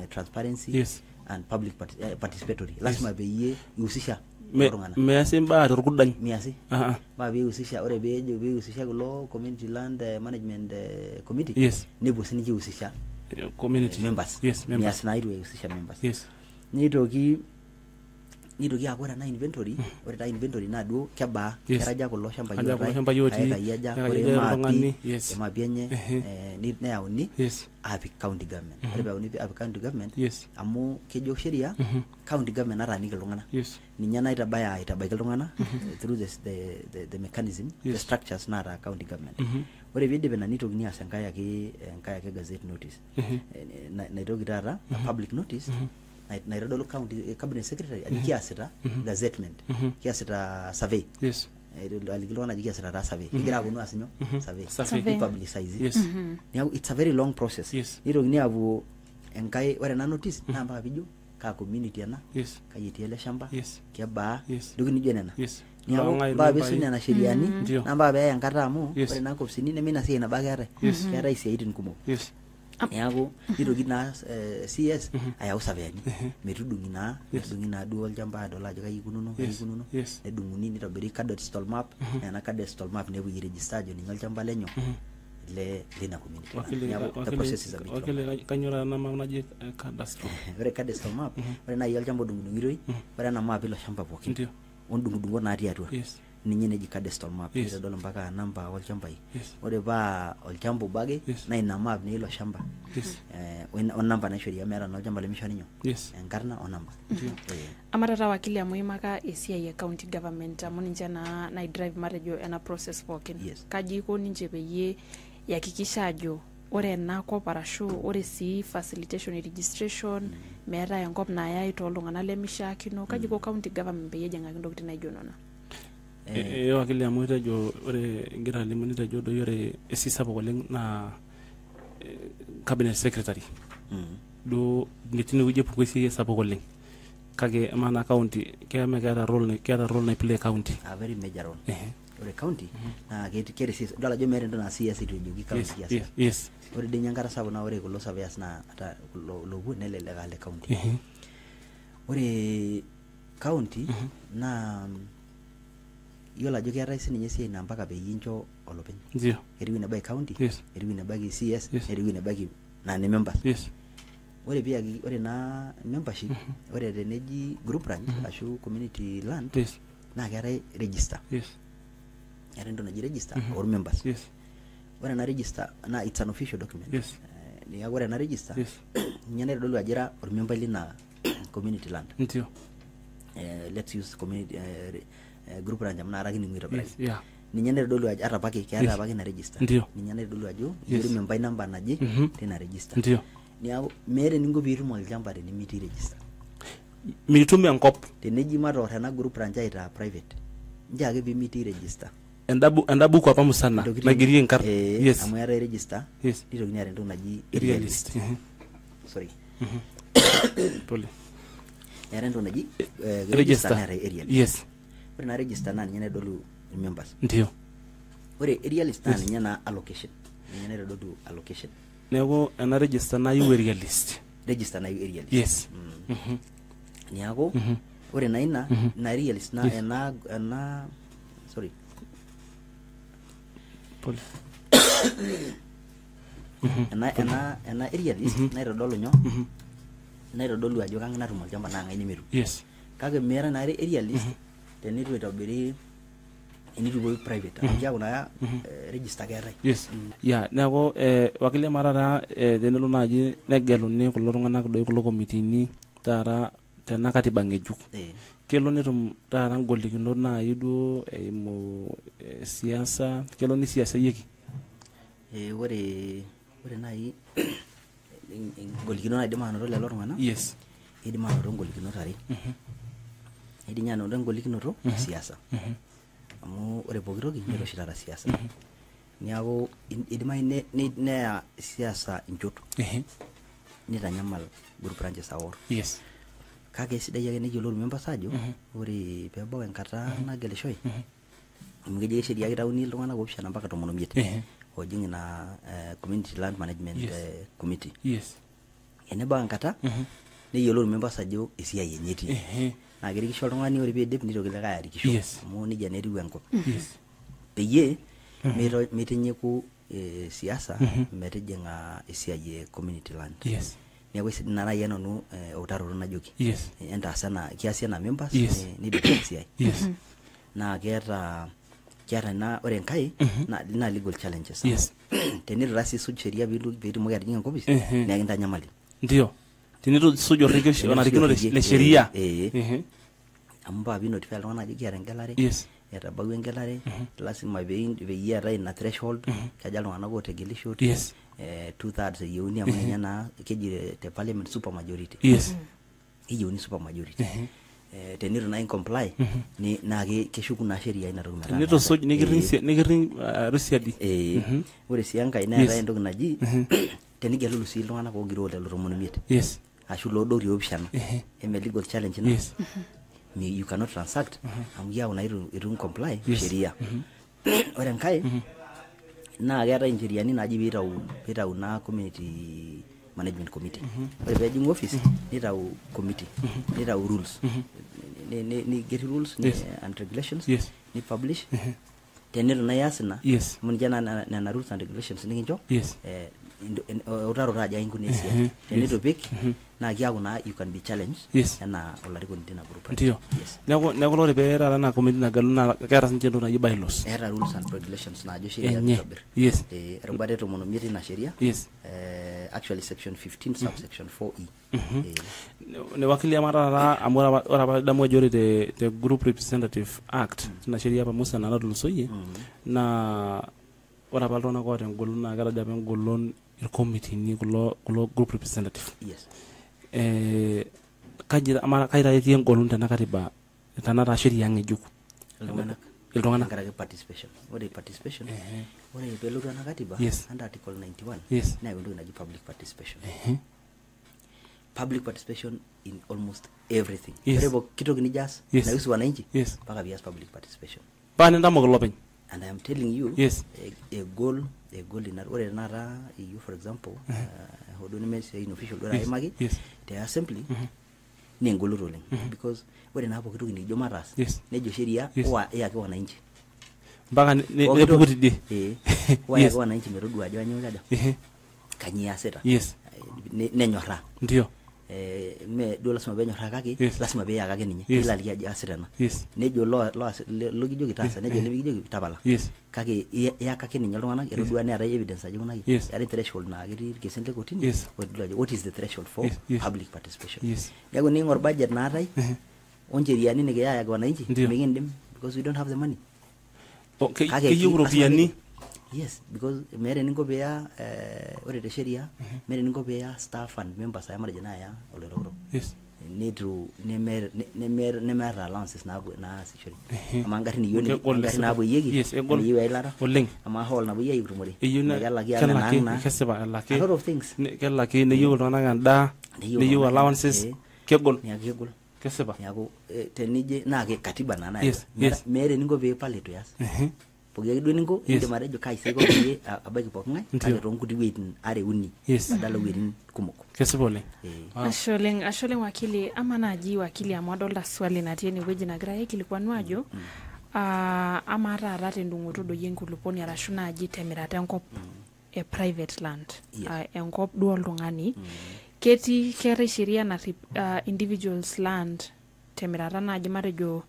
C: transparency and public participatory lazima pee ihusisha
A: measi mbaa torkudany
C: miasi ba pee ihusisha ore pee ihusisha kulo community land management committee nipo siniki ihusisha
A: community
C: members miasi na iru ihusisha members nitoki akora na inventory ore ta inventory na duo keba keraja kulo shamba
A: yoti
C: ayaja ore mapi enye ni neyauni api county government ore bauni api county government amu kejo sheria county government ataaniki iltung'ana ninye naitabaya itabaiki iltung'ana through the mechanism the structures nata county government ore pidip na nitokini as enkai ake gazette notice naitoki taata public notice naitodolu county cabinet secretary kiasita gazettement kiasita survey alikilo na kiasita ta survey kigira abunu asinyo survey publicize now it's a very long process nitokini avu enkai ore na notice na mpaka pijo ka community ana kayeti ele shamba keba ndoki nijo nena niaku ba besune na sheriani na ba be enkata amu ore na kopsini ne mina sie na bagare kera isiaitin kumok niaku nitoki na CS ayau saveni metudungi na duo olchamba adola ajo kayikununo nedunguni nitobiri cadastral map na cadastral map nebu register jo ninyo olchamba lenyo le lina community the process is a bit
A: kanyora na mama naje cadastral
C: ore cadastral map ore na olchamba dungiroi ore na map ilo shamba pokin ndio ondungudungo na atia atua ninye neji cadastral map itadolo mpaka namba olchambai ore ba olchambo bage na ina map ni ilo shamba on namba na sheria mera na olchamba lemishoni nyo enkarna on namba
B: amarata wakili amuimaka esiai ya county government amuninja na drive marejo ena process pokin kaji ko ninje peye yakikisha ajo ore na ko parashu ore si facilitation registration mera enkop na yai to lungana lemishakino kaji ko county government peye jenga kindokitin naijo nona
A: wakili amu itejo ore ngira limu nitejo do yore esisapuk oleng na cabinet secretary do ngitini uje pukwesi sapuk oleng kage mana county kema keata role na play county
C: a very major role ore county na kere sis dala jo mere ndo na CS itojogi county
A: yes
C: ore de nyangara sabu na ore kulo sabias na ata lobu nele legal county ore county na yola jo keata isi ninye sie na mpaka be yincho olopeny
A: ndio
C: eriwi na by county eriwi na by CS eriwi na by na ne members ore pia ore na membership ore teneji group ranch ashu community land na keata register ere ndo na register or members ore na register na it's an official document ni ore na register nyane dolu ajira or member lina community land
A: ndio
C: let's use community group ranch amna araki ningu itabarai ni nyane dolu ajara pake keata pake na register ni nyane dolu ajo yuri member number naji tena register
A: ndio
C: ni mere ningo birumo aljamba ni miti register
A: mitumia nkop
C: teneji mato rena group ranch ita private njage bi miti register
A: endabu kwa pamu sana nagirie nkar
C: amu ya register ito ginyare ndo naji
A: realist
C: sorry
A: pole
C: Era entoki naji
A: register
C: neetae area list.
A: yes
C: Ore na register naa ninye naitodolu members.
A: ndio
C: Ore area list naa ninye na allocation. Ninye naitodolu allocation.
A: neeku ena register nayieu area list
C: Register nayieu area list.
A: yes
C: Niaku ore na ina na area list na ena sorry ena area list naitodolu nyo naitodolu ajo kang'ae natum olchamba naa ng'ae nemetum.
A: yes
C: Kake meera na area list tenitu itobiri enitu boy private amu kiaku naa register keetae.
A: yes ya neeku wakili marara tenelo naaji negeluni kulo tung'anak doi kulo komitini taata tena katiba ng'ejuk kelo netum taata ngolikinot naaji duo eimu siasa kelo nisiasaieki.
C: Ore nai ngolikinot naidim anoto lelo tung'anak
A: yes
C: idim anoto ngolikinot are. Idim anoto ngolikinoto siasa amu ore pooki toki neeta oshi taata siasa. Niaku idimayu neya siasa inchot nitanyamal group branches aor.
A: yes
C: Kake sidai ake neyiolou members ajo ore peebau enkata nagelishoi amu kejo sheria kitauni iltung'anak oopishana mpaka 15 ojing ina community land management committee.
A: yes
C: Enebau enkata neyiolou members ajo esiai enye etii. Naa kerikisho oltung'ani ore piidip nitoki likae arikisho amu nejia netiu enkop. Peyie mitinyiku siasa metijing'a esiai e community land.
A: yes
C: Neeku ina nai nanu utaroto najoki.
A: yes
C: Entaasa ena kiasi ena members nidip esiai.
A: yes
C: Naa keeta ina ore enkae naa legal challenges.
A: yes
C: Tenitu taa sii isuj sheria piitumoki atijing'a enkopis naa kintanyamali.
A: ndio tenitu suj onarikino le sheria
C: amu mpaka piinotify iltung'anak ajo kiata engelare
A: yes
C: etabawua engelare lasima peyie eetae ina threshold kaja iltung'anak ootegelishote
A: yes
C: 2/3 eyieuni amu ninye naa keji te parliament super majority.
A: yes
C: Eyieuni super majority. Tenitu naa incomply naa keshuku naa sheria ina toki metaa
A: tenitu suj nikiring rusiadi.
C: Ore sii enkae neetae entoki naji tenigelulu sii iltung'anak oogiroo lelo 15
A: yes
C: ashu loodori oopishana eme legal challenge ina.
A: yes
C: You cannot transact amu kiaku naa itu comply sheria. Ore enkae naa keetae incheriani naaji piitau naa community management committee. Ore peejing office nitau committee nitau rules ni get rules and regulations ni publish. Tenitu naa ias ina amu ninche nena rules and regulations nikincho utaroto ajo ainkuna esiai. Tenitu pik naa kiaku naa you can be challenged enaa olarikoni tina group.
A: Ndio. Neeku ore pee taata na committee nagelu naa keeta sinche entoki naji bylaws.
C: Eeta rules and regulations naajo sheria kitobir.
A: Yes.
C: Erubata 15 ina sheria.
A: Yes.
C: Actually section 15 subsection 4E.
A: Ne wakili ama taata amu ore apa damu ajo ore te group representative act ina sheria apa Musa natulusoyie naa ore apa iltung'anak oota engolon naa ketaja apa engolon irkomitini kulo group representative.
C: Yes.
A: Kaji taa etii engolon tena katiba tena sheria ng'ejuk iltung'anak
C: tenkaraki participation. Ore participation ore peelotu ena katiba under article 91 naa entoki naji public participation. Public participation in almost everything. Ore kitoki nijas naihusu wananchi mpaka pias public participation.
A: Paa nintamok ilopeny.
C: And I am telling you a goal in that. Ore tenakata you for example hodoni mesi in official dora aimaki te assembly ni engoloto oleng because ore naa pooki toki nijo matas nejo sheria yake wananchi
A: mpaka nepuku tidie
C: yake wananchi metodua ajo anyoo kaja kanyio asita nenyorra
A: ndio
C: me do lasima benyorra kake lasima peyakaki ninye ilaliki ajo asita ena nejo lo kijoki taasa nejo nemikijoki tapala kake iyakaki ninye iltung'anak etodua neetae evidence ajo kunaki eetae threshold naa ketii irkesin le kotini what is the threshold for public participation. Neeku niing'or budget naatae oncheriani nikiyayaki wananchi mikindim because we don't have the money.
A: Keyieu iropiyiani.
C: Yes, because meeta eninko peeya ore te sheria meeta eninko peeya staff and members ayamarejo naaya oloitoktok. Nitu nemeeta allowances naasishore. Ama ngarrin ngarrin naapuoyieki eyieu eilata ama hall napuoyieki tumore kelaki a lot of things
A: kelaki neyieu iltung'anak endaa neyieu allowances kegol kesipa
C: neeku tenije naa katiba naa nayo
A: Yes, yes.
C: meeta eninko pee ipal itu ias pooki ake duo ninko
A: Yes.
C: indim atejo kaisiko peyie abaiki pooki ng'ae
A: Ndio.
C: kake toonkuti wueitin are uni
A: Yes.
C: badala wueitin kumok.
A: kesipa oleng
B: ashe oleng wakili ama naaji wakili amu adolta swali natii enewueji nagira aikilikuanu ajo ama taata tendung'oto doi enkulupuoni arashu naaji temirata enkop e private land enkop duo oltung'ani keetai sheria narip individuals land temirata naaji matejo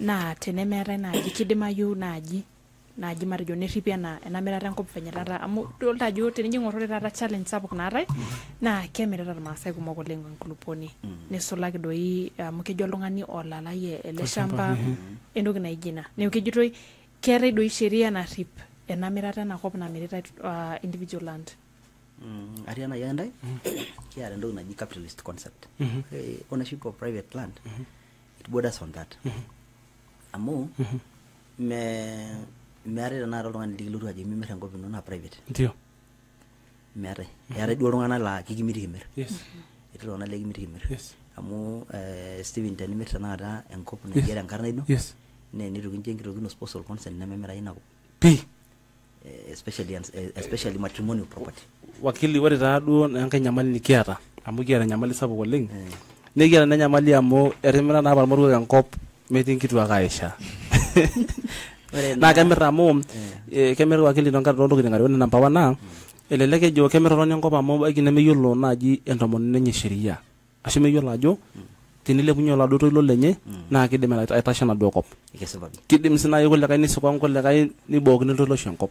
B: naa tenemeetai naaji kidimayu naaji matejo neripi ena mirata enkop venye taata amu dolta ajo tenijo ing'orr taata challenge sapuk naatai naa kemirita irmaasai kumok oleng enkulupuoni nisulaki doi amu kejo oltung'ani olalai ele shamba entoki naijo ina neeku kejitoi keetai doi sheria narip ena mirata enakop namiritae individual land.
C: Atii ena yandai kiata entoki naji capitalist concept. Ownership of private land it borders on that. Amu meetai tenakata oltung'ani likilotu ajo mimirr enkop ino naa private.
A: Ndio.
C: Meetai. Eetai duo iltung'anak laa kikimirikimirr.
A: Yes.
C: Etii iltung'anak lekimirikimirr.
A: Yes.
C: Amu Steven tenimirr tenakata enkop naigero enkarna ino
A: Yes.
C: nee nitu kincho enkitokino spousal consent nememirai ina kop. Especially matrimonial property.
A: Wakili ore taa duo enkae nyamali nikiata amu kiata nyamali sapuk oleng nikiata ena nyamali amu etimira naa parmoruo enkop metii nkituak aisha naa kemirr amu kemirr wakili toontokitin are ore namba 1 naa elelek ejo kemirr oltung'ani enkop amu ebaiki nemeyiolo naaji entomononi enye sheria ashu meyiolo ajo tenilepunye oladuo toilo lenye naa kidim aitasha enaduo kop kidim sii naaji kulikae nisukwa kulikae nibookini iltoilo oshi enkop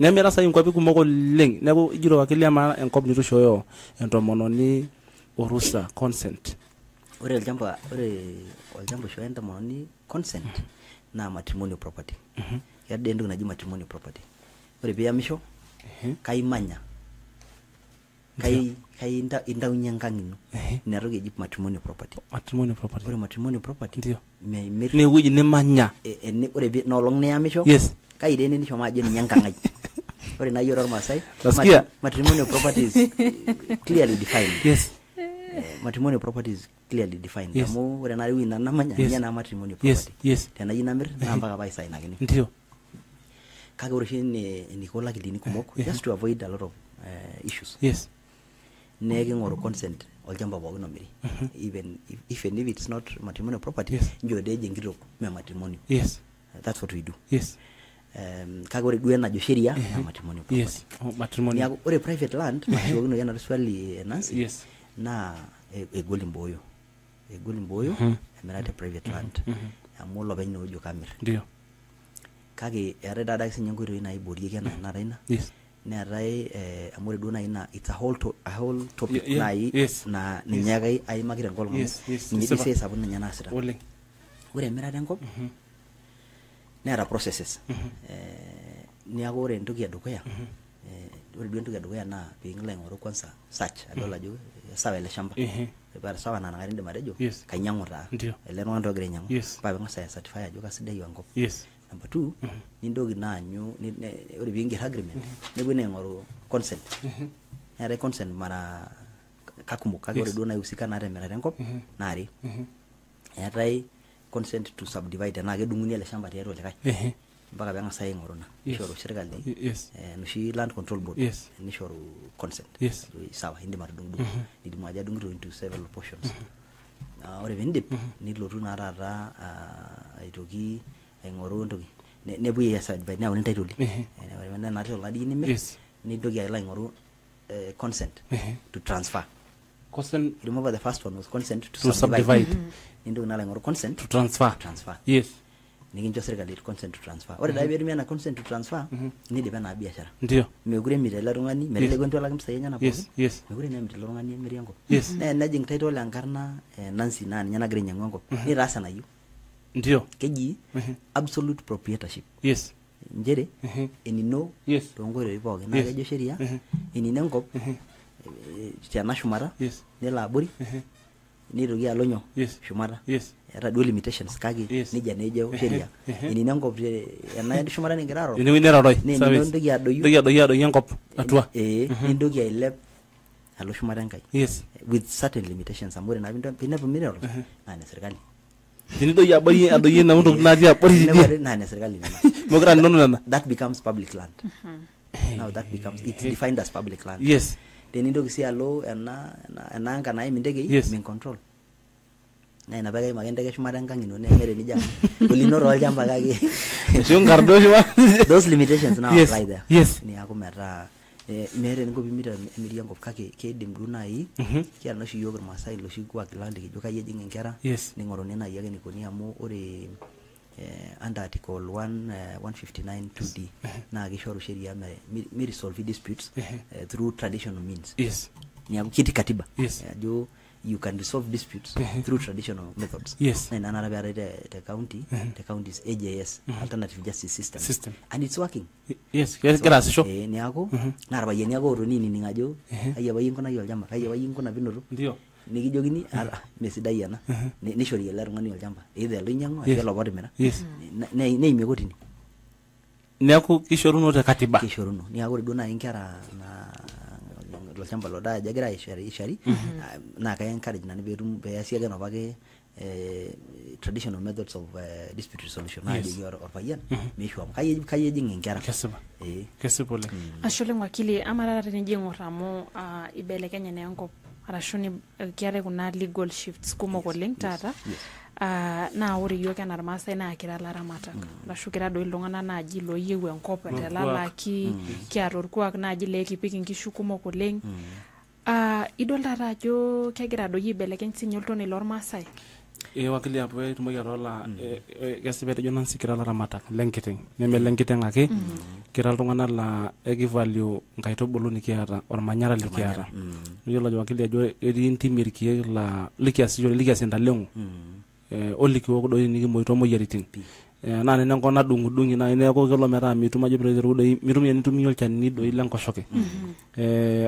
A: nemira sai nkwapi kumok oleng neeku ijito wakili ama enkop nitushooyo entomononi orusa consent.
C: Ore olchamba oshooyo entomononi consent naa matrimonial property. Keeta entoki naji matrimonial property. Ore piiyamisho kaimanya intaunye enkang' ino ina toki eji matrimonial property.
A: Matrimonial property.
C: Ore matrimonial property
A: ndio
C: memirr
A: ne ewueji nimanya
C: ore nolong niyamisho
A: yes
C: kai deni nishomo ajo ninye enkang' ai. Ore naa yiolo Irmaasai matrimonial property is clearly defined.
A: Yes.
C: Matrimonial property is clearly defined.
A: Yes.
C: Amu ore naa ewueji namanya ninye naa matrimonial
A: Yes.
C: property.
A: Yes.
C: Tenayieu namirr naa mpaka paisainakini.
A: Ndio.
C: Kake ore oshi eniko lakilini kumok just to avoid a lot of issues.
A: Yes.
C: Nee king'oru consent olchamba pookin omiri. Even if it's not matrimonial property,
A: Yes.
C: njo deje enkitok me matrimonial.
A: Yes.
C: That's what we do.
A: Yes.
C: Kake ore duo enajo sheria na matrimonial property.
A: Yes. Matrimonial.
C: Niaku ore private land mashukokino yana swali Nancy.
A: Yes.
C: Na egol imboyo emirate private land amu lopeny noojo kamir.
A: Ndio.
C: Kake eetai taata sinye nkoitoi naiborieki ena nara ina.
A: Yes.
C: Neetai amu ore duo nai na it's a whole topic nai
A: yes.
C: na ninye ake aimaki tenkolong.
A: Yes. Yes.
C: Ninye dise sapuk ninye naasita.
A: Oleng.
C: Ore emirate enkop neeta processes. Niaku ore entoki edukuya ore duo entoki edukuya naa piing'ilo aing'oru kwanza search adol ajo sawa ele shamba. Paa sawa na nakata indim atejo kainyang'u taa ele tung'ani ogira ainyang'u. Paa piing'as ai-certify ajo kasidai enkop.
A: Yes.
C: Number 2 nintoki naa aanyu ore piing'er agreement nepuoi aing'oru consent. Neetai consent mara kakumok kake ore duo naihusika naa temirata enkop naare. Eetai consent to subdivide tenaa kedung'uni ele shamba tiatua likae. Mpaka peeng'as aing'oru na nishoru sirkali noshi land control board nishoru consent. Sawa indim atudung'u nidimu ajo adung'ito into several portions. Ore piindip nilotu naa taata aitoki aing'oru entoki nepuoi ai-subdivide neyauni title. Ore nena title natii nimir nintoki alo aing'oru consent to transfer.
A: Consent.
C: Remember the first one was consent to subdivide. Nintoki naa aing'oru consent
A: to transfer. Yes.
C: Nikincho sirkali consent to transfer. Ore dai peetumi ena consent to transfer nidipa ena biashara.
A: Ndio.
C: Mekure emir ele tung'ani melelek entualaki mpisai enyenak pookin.
A: Yes.
C: Mekure emir ele tung'ani emiri enkop.
A: Yes.
C: Nejing title enkarna Nancy naa ninye nagira ainyang'u enkop. Nitaas enayieu.
A: Ndio.
C: Keji absolute proprietorship.
A: Yes.
C: Njere enino toonkoitoi pookin naa kejo sheria enino enkop tena shumata nelo abori nitoki alo nyoo shumata. Eeta duo limitations kake nija nejo sheria enino enkop ena shumata nigira aro
A: enewueji neroroi
C: nintoki adoyio
A: enkop atua
C: nintoki ailep alo shumata enkai
A: yes
C: with certain limitations amore na pinepo mineral na ne serikali
A: tinido ya bari adoye na mtu naji abari
C: na ne serikali
A: mogra nono
C: that becomes public land now that becomes it's defined as public land
A: yes
C: tenido kisi alo ena anga na imindege min control na ina bagai magende shumata enkangi no ne mere nija kulinoro aljamba kake
A: shungardo shwa
C: those limitations now apply there
A: yes
C: ni akumeta mere ngo bimita emiriango kake kedim dunai kia no shiyo Masai lo shigwa kilande kijoka yejinga nkera ningorone na yake nikoni amu ore under article 159 2D na gishoru sheria me resolve disputes through traditional means ni akiti katiba jo you can resolve disputes through traditional methods na another bare the county's AJS alternative justice system and it's working
A: gracias sho
C: ni ako na rabaye ni ako nini ningajo aya bayin kona yoljamba aya bayin kona binoru
A: ndio
C: nikijogini mesidai yana ni shori ele rungani yoljamba either linyango aya lobodi mera ne imegotini
A: ni ako kishoruno te katiba
C: kishoruno ni ako dona inkera na lo shamba lo da jagira ishari na ka encourage na berum be asiaga no bage traditional methods of dispute resolution na di or bayan me shwa kaye jingi ngara
A: kesiba le
B: ashole mwakili amarara tenijingo ramo ibelekenya ne enkop arashuni kiare kuna legal shifts kumok oleng tata na ore yiok enaa irmaasai naa kira laramatak arashu kira doi iltung'anak naaji looyieu enkop etelalaki kiata orkuak naaji lekipik inkishu kumok oleng idol taata ajo kegira doi aibelekeny sinye oltoni lormaasai
A: wakili hapo tumoki atola kesipa tejo nansi kira laramatak lenkiteng neme lenkiteng ake kira iltung'anak la ekivalue nkaitubulu nikiata ormanyara likiata yiolo ajo wakili ajo etii ntimi irkiek la likias intalengo olikiwok doi nikimoito moyiaritin na nene nkona dungudungi na neeku kelo metaa mitum ajo president doi mitum yanitumia olchani doi lenkoshoke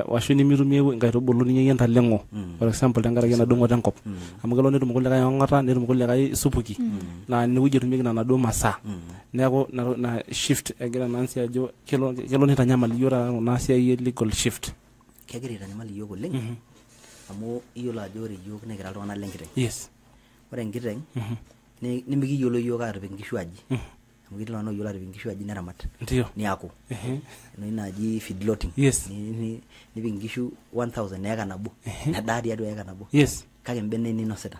A: washu ni mitumie nkaitubulu ninye entalengo for example tenkaraki na dungo tenkop amu kelo netum kulie kai ongata netum kulie kai supuki na ne wuje tumieki na do masa neeku na shift egira nansi ajo kelo nitanyamal yora na siai legal shift
C: kegira itanyamal yiok oleng amu iyiolo ajo ore yiok negira iltung'anak lenkiteng ore enkiteng nimikiyiolo yiok aatipik nkishu aji amu ketii iltung'anak oyiolo aatipik nkishu aji neramat niaku naaji feedlotting nipik nkishu 1000 eka nabo nedaa tiatua eka nabo kake mbene ninosita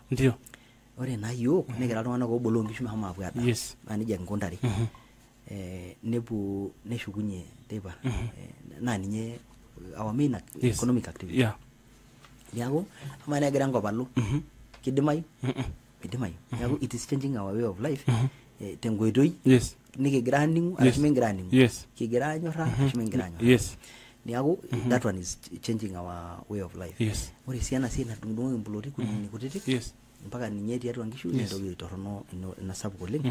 C: ore naa yiok negira iltung'anak oboloo nkishu meshomo apuo adaa naa nijia kinkuntari nepuo neshukunye teipa naa ninye our main economic activity niaku ama negira enkop alo kidimayu niaku it is changing our way of life tenkoitoi nikigira aningu arashu mingira aningu kigira anyorra arashu mingira anyorra niaku that one is changing our way of life ore si ena siai nadung'udung'oki mpuloti kunini kutitik mpaka ninye tiatua nkishu nentoki torrono ina sapuk oleng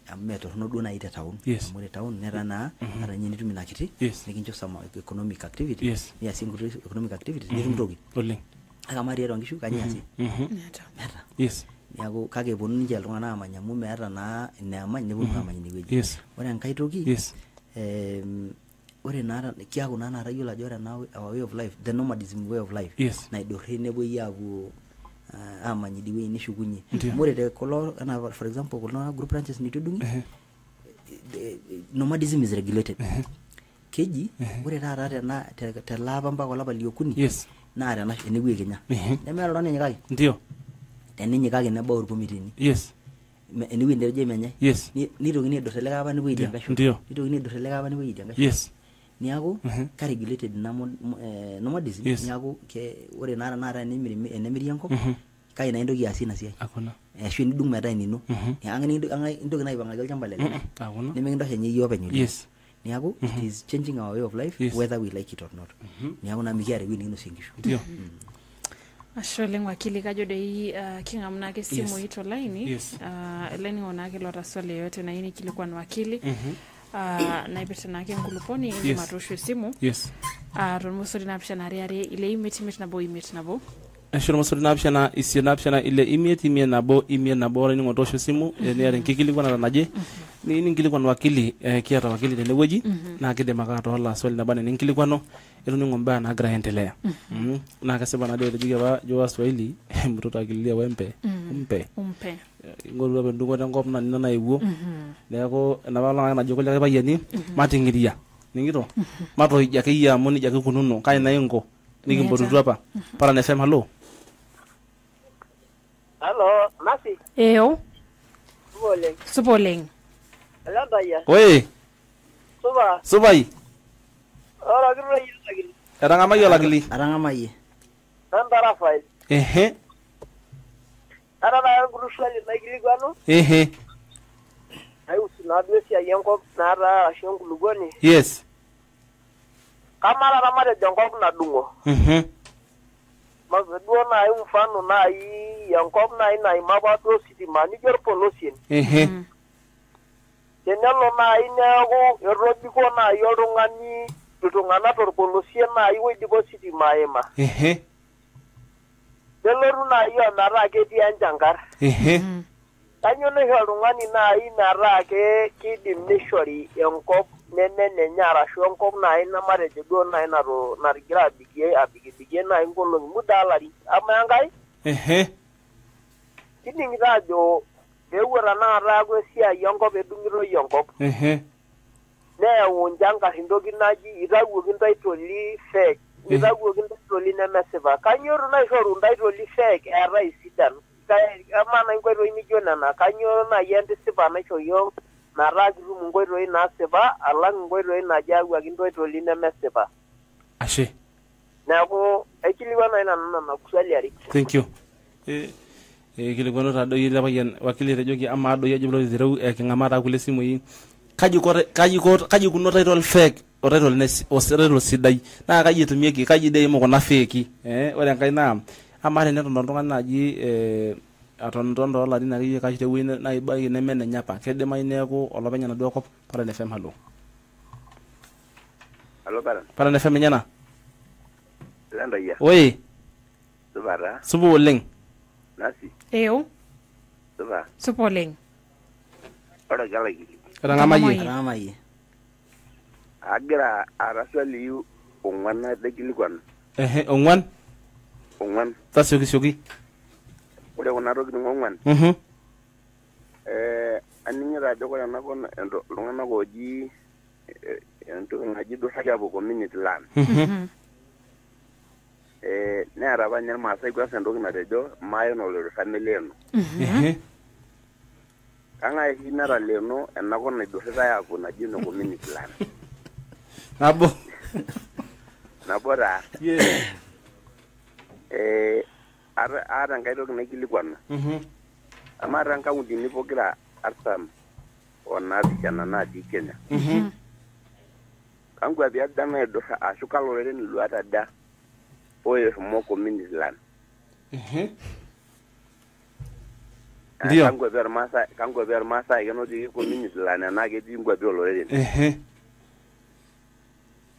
C: amu metorrono duo nai te town amu ore town netaa naa ata ninye nitum ina kiti nikincho some economic activity niasie nkuti economic activity nitum toki
A: oleng
C: akama tiatua nkishu kanyiasie meeta niaku kake eponu ninche iltung'anak amanya amu meeta naa ineamany neponu amany inewueji ore enkai toki ore naa kiaku naa tayiolo ajo ore our way of life the nomadism way of life naidurri nepuoi aapuo amany idiwei nishukunye amu ore te kulo for example kulo group ranches nitudung'i nomadism is regulated keji ore taata telaapa mpaka olapa liokuni naa tena enewuei Kenya nemeeta oltung'ani nyikaki
A: ndio
C: teninyikaki nebau irkomitini enewuei ndeje menye nitokini aidurr ele apa nepuoi idia nkashu nitokini aidurr ele apa nepuoi idia nkashu niaku ka regulated nomadism niaku ore naa tanakata enemiri enkop kai na intoki asie ina siai ashu nidung metaa inino intoki naipang'aki olchamba lele nemikintosha nye iyie openy niaku it is changing our way of life whether we like it or not niaku na mikiata ewuei nikinosie nkishu
B: ashe oleng wakili kajo dei king'amu nake simu ito laini laini onake lota swali yote na ini kilikuwa na wakili naipirta nake nkuluponi ndi matosho simu tonmusori napishana ariare ile imit nabo imit nabo
A: ashiro musori napishana isi napishana ile imit nabo ore ningo tosho simu ne aren kikilikwana naje ninkilikuan wakili kiata wakili tenewueji naa kidim ake atohola swali naba ninkilikuano etoning'o mbaa naagira aendelea naa kesipa naaduo etejoki apa jo waswahili mtoto akililia wempe umpe ing'oru apa endung'oto enkop naa nina naewuo neeku enapa olong' ake najo kulie payiani mating'iria ningito matoij akeyie amu nijia ake ikununo kai naa inko nikimpotutu apa Paran FM halo
D: halo Masi
B: eo supa oleng
A: oi supai
D: ora kiroi lakini
A: etang'amayie olakili
C: Atang'amayie.
D: namba Rafael ara na nguruswali naikilikuanu aiusu naaduo esiai enkop naata ashu enkulukuoni
A: yes
D: kamara matejo enkop nadung'o duo naaji mfano naaji enkop naaji naima apa duo sitima nijo orpolosien tenelo naaji neeku etobiko naaji iltung'anak torpolosien naaji oidipa ositima aima nelotu naaji ometaa ketii enchankarr kanyio naisho oltung'ani naaji metaa kiidim nishori enkop nemenenye arashu enkop naaji namatejo duo naaji natigira abikibikie naaji nkolong'i muda alari ama enkae kining'ito ajo peewuo tanakata aaku esiai enkop edung'itoi enkop neyau nchankarr entoki naji itawuoki ntaitoli fake itawuoki ntaitoli nemesipa kanyio naishoru ntaitoli fake eetai sidan ama na nkoitoi nijo nena kanyio naaji entisipa naisho yiok metaa kitum nkoitoi naasipa alang nkoitoi naji awuaki ntaitoli nemesipa
A: ashe
D: neeku aikilikuan naaji nanu nena kuswali are
A: thank you kilikuanu taadoi ele payian wakili etejoki amaa doi ajo pilotu aitereu king'amaa taa kulie simui kaji ikuno title fake o title sidai naa kaji etumieki kaji dei eimu kuna feki ore enkae naa amaa teneton oltung'ani naaji atonton toolarin akeyie kashi tewueji naibaiki nemenenye apa keidimayu neeku olopeny enaduo kop Paran FM halo Paran FM enyana oi supa oleng
D: Nasi
B: eo supa oleng
C: Atang'amayie.
D: agira araswali ong'uan natekilikuan
A: ong'uan tasioki
D: ore kuna tokitin ong'uan aning'ito ajo ore enakop iltung'anak ooji entoki naji duo Sakiapu community land neeta apa ninye irmaasai kwanza entoki natejo maayon olori family eno kang'ae oshi nataleno enakop naidurritai aapuo naji eno community land
A: nabo
D: taa aata enkae toki naikilikuanu amaa taa nkauntini pokira artam onaapishana natii Kenya kankwapi ada naidurra ashu kaloreren iluata da oeshomo community land
A: ndio
D: kankwapi ormaasai kenotiki community land enaa ketii nkwapi oloreren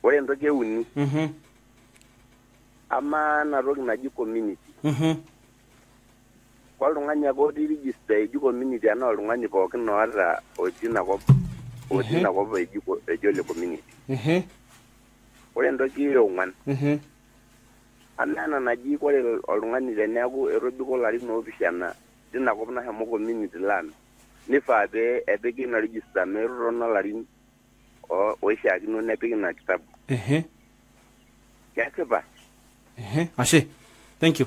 D: ore entoki euni amaa ena toki naji community oltung'ani ake otii register eji community enaa oltung'ani pookin oota otii inakop ejo le community ore entoki eong'uan amaa ena naji ore oltung'ani teneeku etobiko ilarin oopishana tinakop nashomo community land nifaa pee epiki ina register meetotona ilarin oishaakino nepiki ina kitabu kesipa
A: ashe thank you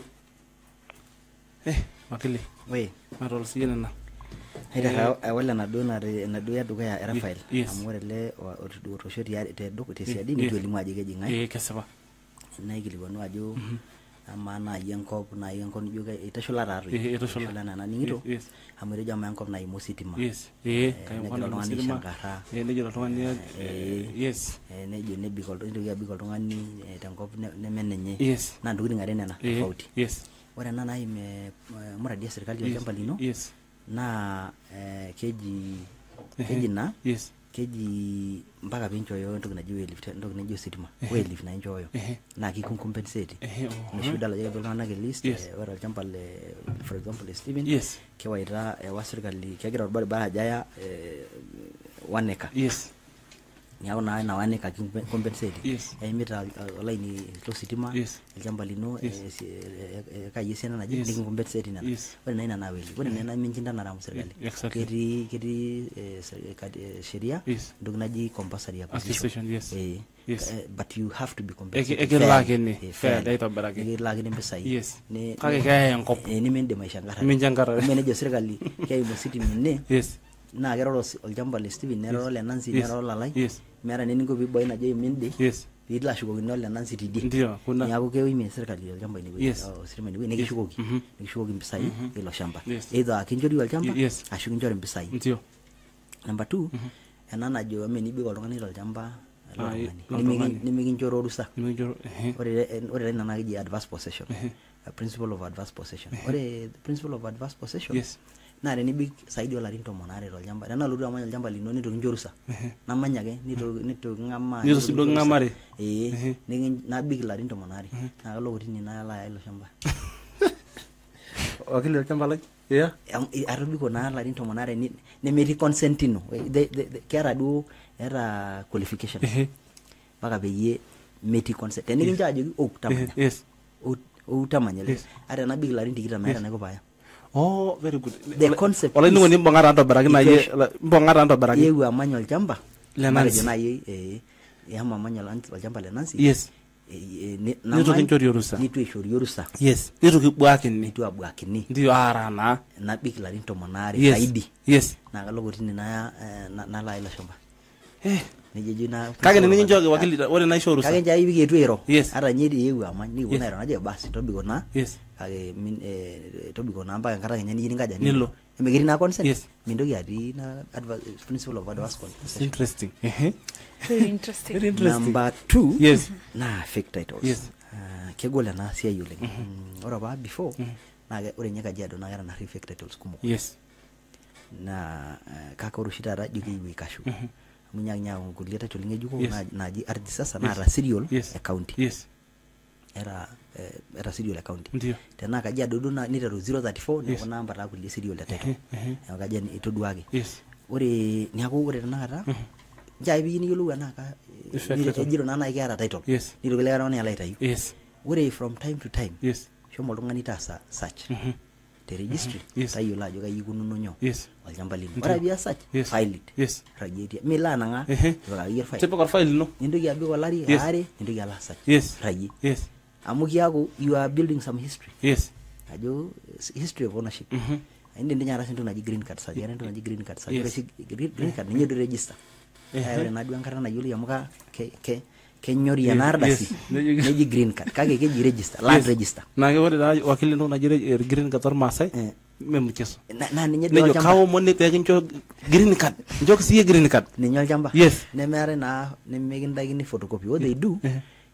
A: wakili
C: matol
A: siye nena
C: awala enaduo edukuya Rafael amu ore ele otosho tesiadi nitu elimu ajo kejing'ae
A: kesipa
C: naikilikuanu ajo amaa naaji enkop nijo itashula taatoi itashula nena ning'ito amu etejo amaa enkop naima ositima nejo oltung'ani shankarra nejo nitoki abik oltung'ani tenkop nemenenye naa ntokitin are nena tofauti ore ena naim muradi esirkali olchamba lino naa keji naa keji mpaka pinchoyo entoki naji waylift entoki naji ositima waylift na inchoyo na kikumpensate nishuda la yebo na list ore olchamba le for example Steven kewaita wa serikali kegira barabara jaya 1 acre niako na 1 acre compensate mita olaini lo sitima olchamba lino kayesiana naji nikicompensate nana ore na weli ore na minjinda na ramu serikali keti sheria ndio naji compulsory
A: acquisition
C: but you have to be compensated
A: fair data baraka
C: egilakini mpisai
A: ni kake kaya enkop
C: ni mende maishangara menejo serikali kaya mositi minne na keroro olchamba le Steven neroro le Nancy neroro lalai mera ningo biboy na je minde idla shukokino le Nancy tidi
A: ndio kuna
C: yako kewi serikali olchamba ni sirima ni nikishukoki mpisai ilo shamba either kinjori olchamba ashukinjori mpisai
A: ndio
C: number 2 enana jo amenibi oltungani ilo shamba nimikinjoro rusa ore nana keji adverse possession principle of adverse possession ore principle of adverse possession na renibik saidi olarin tomonare olchamba nana lodu amanya olchamba lino nitokinjorusa namanyake nitokingama
A: ngamare
C: nabik larin tomonare na kalo kotini na la ilo shamba
A: wakili olchamba lai
C: arabiko na larin tomonare nemeti consentino kera du era qualification baka beye meti consent tenikinja ajoki tamanya tamanya ara nabik larin tikita na era nako baya
A: very good.
C: The concept.
A: Ola ningo nimbongara ando baraki na ye mbongara ando baraki.
C: Yewu amanya olchamba.
A: Le Nancy.
C: Na ye yama amanya olchamba le Nancy.
A: Yes. Nito kinchori yorusa.
C: Nito ishori yorusa.
A: Yes. Nito kibwakini.
C: Nito abwakini.
A: Ndio arana.
C: Na big la rinto monari saidi.
A: Yes.
C: Na kalogotini na la ila shamba. Nijejina.
A: Kage ningi njoge wakili ore na ishorusa.
C: Kage njai bigi etwero.
A: Yes.
C: Ara nyedi yewu amanya ni wona naje basi tobiko na.
A: Yes.
C: Kage tobiko na mpaka nkara nyani ngaja
A: nilo.
C: Emegiri na consent.
A: Yes.
C: Mindogi ati na principle of adverse consent.
A: Interesting.
B: Very interesting.
C: Number 2
A: yes
C: na fake titles.
A: Yes.
C: Kegola na sia yule. Ora ba before na ore nyaka jado na gara na fake titles kumo.
A: Yes.
C: Na kaka urushita ra juki wikashu. Munyanya ngulia title ngejuko naji ardhi sasa na ra serial account.
A: Yes.
C: Era serial account.
A: Ndio.
C: Tena kaja dodo na nitaro 034 na namba ta kulia serial title. Kaja ni itoduage.
A: Yes.
C: Ore nyako ore na kata jai bi ni yulu na ka ejiro na ikera title.
A: Yes.
C: Niro kile kana ya later.
A: Yes.
C: Ore from time to time.
A: Yes.
C: Shomo lungani tasa search. The registry. Tayo la joka yikununo nyo.
A: Yes.
C: Olchamba lino. Ora bia search. File it.
A: Yes.
C: Rajetia. Milana nga. Joka yer file.
A: Tipo file no.
C: Nindoki abiko lari are, nindoki ala search.
A: Yes.
C: Raji.
A: Yes.
C: Amuki yako you are building some history.
A: Yes.
C: Ajo history of ownership. Inde ndinya rasinto na green card search. Yare ndo na green card search. Green card ninyo do register. Ore na duan karana yuli amuka kenyori ya nardasi neji green card kage keji register land register
A: na ore da wakili ndo na jire green card tor masai mem keso
C: na ninyo
A: do kawo monni te kincho green card njok siye green card
C: ninyo jamba
A: yes
C: ne mere na ne meginda gini photocopy what they do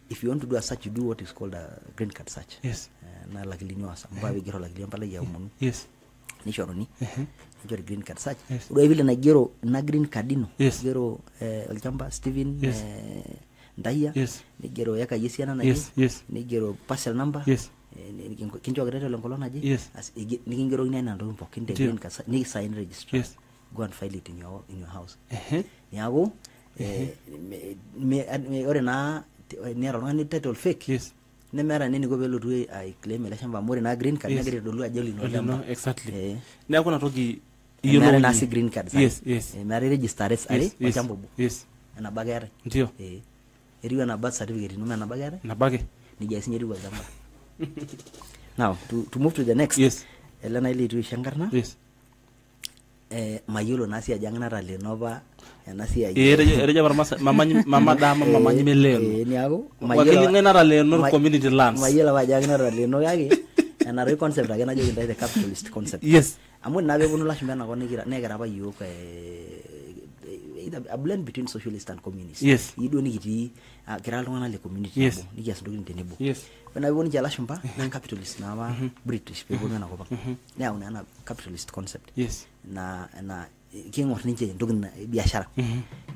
C: if you want to do a search you do what is called a green card search
A: yes
C: na lakili nyoasa mbawe giro lakili mpala ya umunu
A: yes
C: nishoroni njori green card search udo vile na gero na green card ino gero olchamba Steven Ndaya ni gero yaka yesiana na ni gero parcel number kinjo grade lo ngolona je ni kingero ina na ndo mpokin de green card ni sign register go and file it in your house yago me ore na ni ro ni title fake ne mera nini go belo tu ai claim la shamba more na green card na gere dolu ajoli no
A: exactly ne akona toki
C: yellow na si green card
A: yes
C: mera register are ochambo
A: yes
C: na bagare
A: ndio
C: eriwa na birth certificate nume na bagare
A: na bage
C: ni jasi nyeri kwa zamba now to move to the next elena ile tu shangarna mayolo nasi ajangana ra lenova nasi ya
A: ereja bar mama dama mama nyimelen
C: ni ago
A: wakili ngena ra lenor community lands
C: mayela wajangana ra leno yake na re concept agena jo the capitalist concept amwe na be bunu la shimena ko negira ba yoka a blend between socialist and communist you don't need kira longana le community ni kiasi ndogo ntenebo na boni jala shumba na capitalist na ba british pe bonu na ko ba na una capitalist concept na kiing'or ninche entoki biashara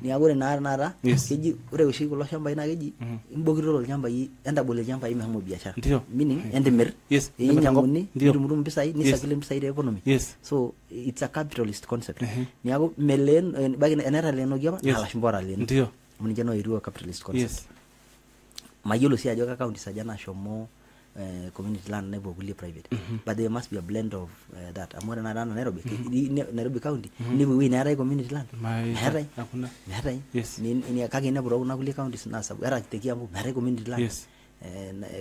C: niaku ore naa tenakata keji ore oshi kulo shambai naa keji imbokito ilchambai entabol ilchambai meshomo biashara meaning entimir inyang'uni nitumutum mpisai nisakili mpisai te economy so it's a capitalist concept niaku meleen baki eneta leenoki apa naa lashumba otaleno amu ninche naoitua capitalist concept mayiolo sii ajo ka counties aja nashomo community land nepuo kulie private but there must be a blend of that amu ore naa Nairobi county nipu ewueji neetai community land meetai kake inepu tookuna kulie counties naasapu era te Kiambu meetai community land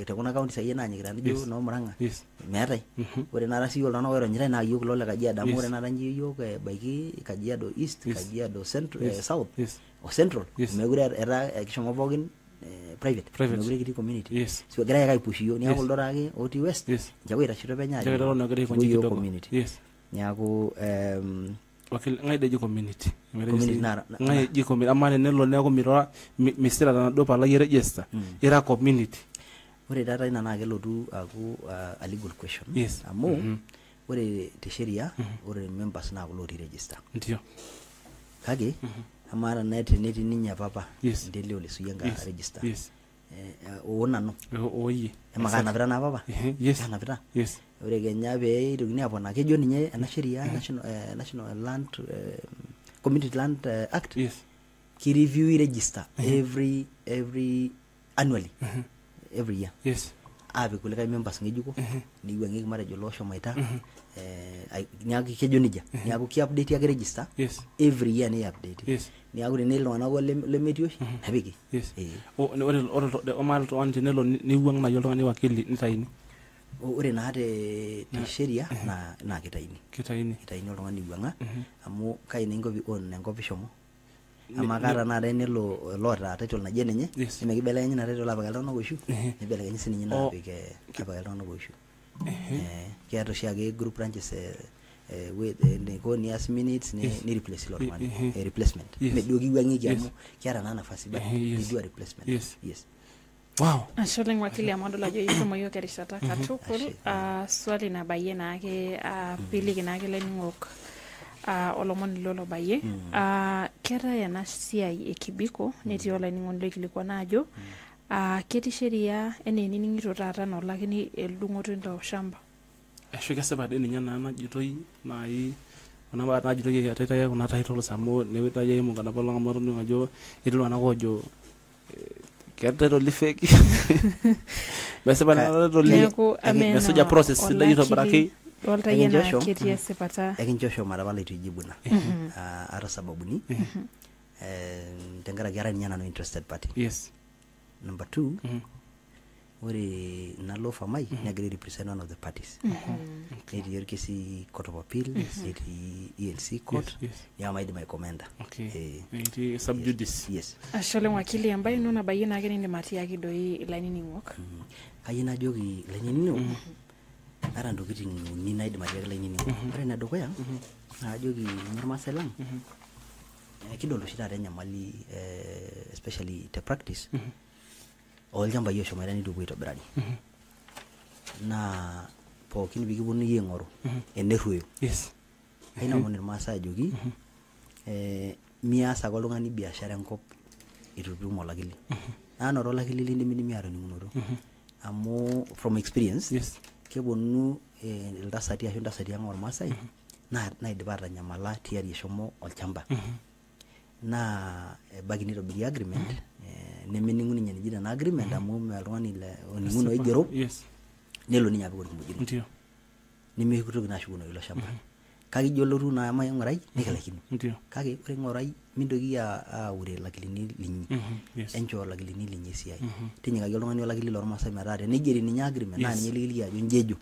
C: tekuna counties akeyie naanyikita nijo noo Murang'a meetai ore naata sii iltung'anak oironyitai naa yiok kulo le Kajiado amu ore naata nji yiok ebaiki Kajiado East Kajiado South o Central mekure etaa kishomo pookin private mekure kitii community so egirai ake aipush iyiok niaku kuldo taake otii west nche oitashito penyo ajo community niaku
A: ng'ae deji community ng'ae eji community ama tenelo neeku misira tenaduo palai register ira community
C: ore taata ina naa kelotu aaku a legal question amu ore te sheria ore members naa kulo otii register
A: ndio
C: kake amara na tenetii ninye papa ndele ole suyenga register nanu
A: oye
C: emakana na papa anapita ore Kenya be itokini apona kejo ninye ena sheria national land community land act ki review register every annually every year api kulika members ngejuko niwangi matejo losho maita niaku kejo nija niaku ki update ya register every year ni update niaku ne iltung'anak lemetii oshi napiki
A: ore omal to tenelo niwang na oltung'ani wakili nitaini
C: ore naa te sheria na kitaini oltung'ani iwang'a amu kai ningo on enkop ishomo ama kata naa tenelo loota title naje ninye nemekibelekenya na title apaka iltung'anak oishu nibelekenya sininye napik apaka iltung'anak oishu kiata oshi ake group branches with the nias minutes ni replace lot money replacement medio kiwangi amu kiata na nafasi ba ndio replacement yes
A: wow
B: asholeng wakili amodola jo yisomo yo kerishata katukul swali na baye na ake pili kinake leningok olomoni lolo baye kera yana siai ekibiko netii olaining'oni lekilikuwa najo ketii sheria ene nining'ito taata no lakini eldung'oto ndo shamba
A: ashu kesema de ninye na najitoi nai ona ba najitoi ateta ya kuna title samo newita ye mu kana bolonga maro ni ngajo itulu anakojo kete li fake bese bana li mesoja process la yito baraki
B: dolta yena ketia sepata
C: ekinchosho marabala itujibuna ara sababuni tengara gara nyana no interested party number 2 ore nalo famai negri represent one of the parties eti yorkesi court of appeal eti ELC court ya maidi my commander
A: eti subjudice
B: ashole wakili ambaye nuna bayina yake ni mati yake doi line ni work
C: ayina jogi line ni ara ndokiti ni naidi mati yake line ni ore na dokoya ajogi normal selang kidolo shida renya mali especially the practice oljamba yosho marani dubu itobirani na pookin bikibunu yengoro eneruyo aina mon irmasa jogi miasa kolongani biashara enkop itutumo lakili anoro lakili lindimini miaro ningunoro amu from experience kebonu ildasati ashu ndasati ang ormasai na idipata nyamala tiari eshomo olchamba na bagini robiri agreement nemeningu ninye nijida na agreement amu melwani le oninguno igero nelo ninya biko kumujiri
A: ndio
C: nimekutoki na shuguno ilo shamba kaki joloru na ama ngorai nikalakini
A: ndio
C: kaki ore ngorai mindoki a ure lakilini linyi encho lakilini linyi siai tinyika oltung'ani lakili lormasai metaa nigeri ninya agreement na ninye likili ajo njejo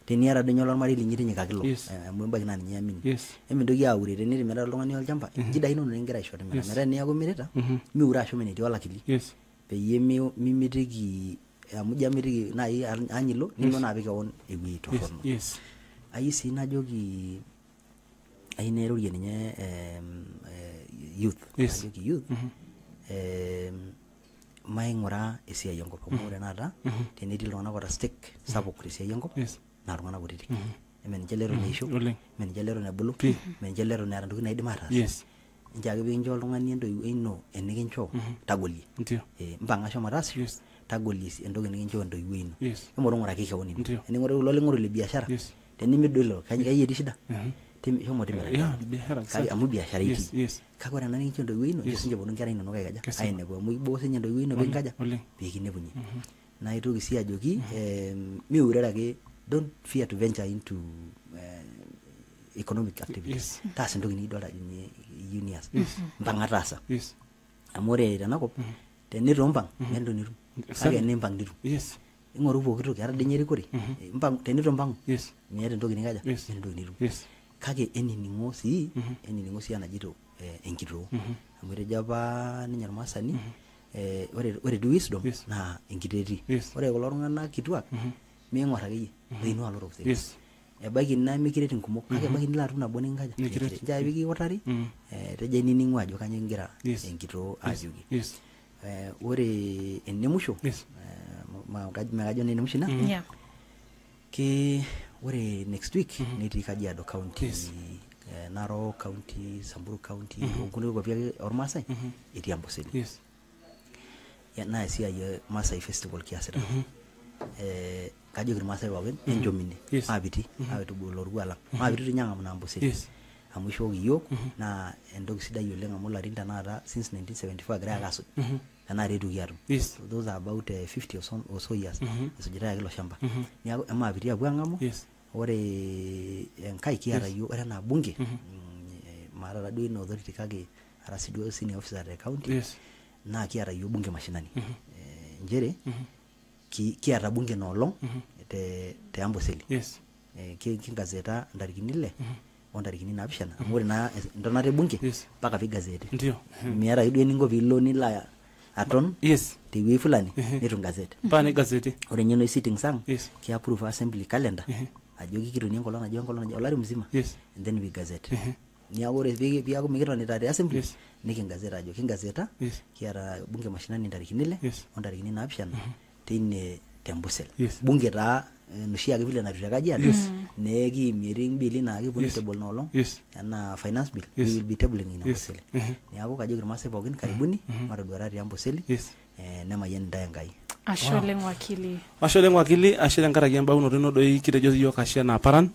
C: teniara donyo lormari linyi tinyika kilo amu mbaki na ninye amini emindoki a ure teniri metaa oltung'ani olchamba jida ino ningira aishore metaa niaku mireta miura asho meneti olakili peyie mimitiki amu jamitiki nai anyilo nilo na apika on ewi tofono ayisi najoki ainerorie ninye youth ajoki youth maingura esiai enkop amu ore nata tenetii iltung'anak ota stake sapuk esiai enkop na iltung'anak kutitik emen jelero neisho men jelero nebulu men jelero nera ndugu naidim ataas
A: yes
C: njake pinjo oltung'ani entoiwuoi ino enikincho tagolie mpanga shomo taas tagolie entoki nikincho entoiwuoi ino ing'oru ng'uraki keon ino ening'oru ilo ling'oru le biashara tenimidol kayieti shida shomo timira kake amu biashara iti kake ore ena nikincho entoiwuoi ino sinche ponu nkera inonok aikaja ainepu amu iboo sinye entoiwuoi ino pinkaja pikinepunye na itoki sii ajoki miurere ake don't fear to venture into economic activities taas entoki nikidolta ajo iyieu nias mpang'a taasa amu ore tenakop tenitu mpang meeta entoki nitum kake nimpang nitum ing'oru pooki toki ata dinye erikore tenitu mpang meeta entoki nikaja meeta entoki nitum kake enining'o sii enajito enkitoo amu etejo apa ninye ormaasani ore the wisdom naa enkiteeti ore kulo tung'anak kituak miing'or akeyie leino aloro ebaiki mikiret inkumok kake ebaiki nilo atum nabo ninkaja njaa pikiutari tejo inining'u ajo kanyioo kigira enkitoo ajoki ore enemusho mekajo na enemusho ina ore next week netii Kajiado County Narok County Samburu County onkulie kwapi ake ormaasai etii Amboseli naa esiai Maasai Festival kiasita kajoki irmaasai pookin enchomine maapiti aitubulu orkuak lang maapiti tinyang'amu na Amboseli amu ishooki iyiok naa entoki sidai oleng amu larin tanakata since 1974 egirai ake asuj tanakata etuoki atum those are about 50 or so years esujitai ake ilo shamba neeku emaapiti apuo ang'amu ore enkai kiata yiok ore enaa bunge maata taduo ina authority kake ara sii duo senior officer te county naa kiata yiok bunge mashinani njere kiata bunge noolong te Amboseli kingazeta ntarikini 6 ontarikini 7 amu ore naa ntonata ebunge mpaka pigazeti miata ake duo eninko piilo nilo aton tewuei fulani nitu gazeti ore nye no sitting sang kiapprove assembly calendar ajo kikitoni enkolong najo olari mzima and then we gazette niaku ore piaku mikitonita te assembly nikingazeta ajo kingazeta kiata bunge mashinani ntarikini 6 ontarikini 7 teine te Amboseli bunge taa noshi ake vile natiu te Kajiado nekiimieti mbili naa kiponu table noolong enaa finance bill we will be tabling in Amboseli niaku kajoki irmaasai pookin karibuni matoduara te Amboseli nemayian ntae Enkai.
B: Ashe oleng wakili.
A: Ashe tenkaraki embaunoto ino doi kitejo yiok ashe na paran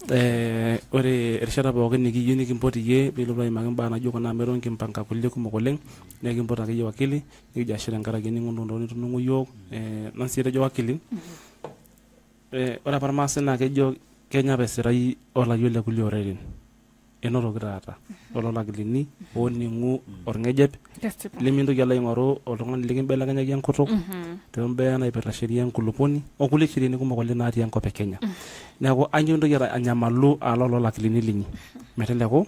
A: ore erishata pookin nikiyieu nikimpot iyie piilotu aimaki mbaa naijo kuna meton kimpanga kulie kumok oleng nekimpot ake yie wakili nikijo ashe tenkaraki ening'unoto nitoning'o yiok nasi etejo wakili ore apa irmaasai naa kejo kenya apa esirai olayiok le kulie oreren enotoki taata ololakilini oning'u orng'ejep lemintoki alo aing'oru oltung'ani likimbelekenyaki enkutuk tombaa naipirta sheria enkulupuoni okulie sheriani kumok oleng natii enkop e Kenya neeku anyoo intoki anyamalu alo ololakilini linyi meteleku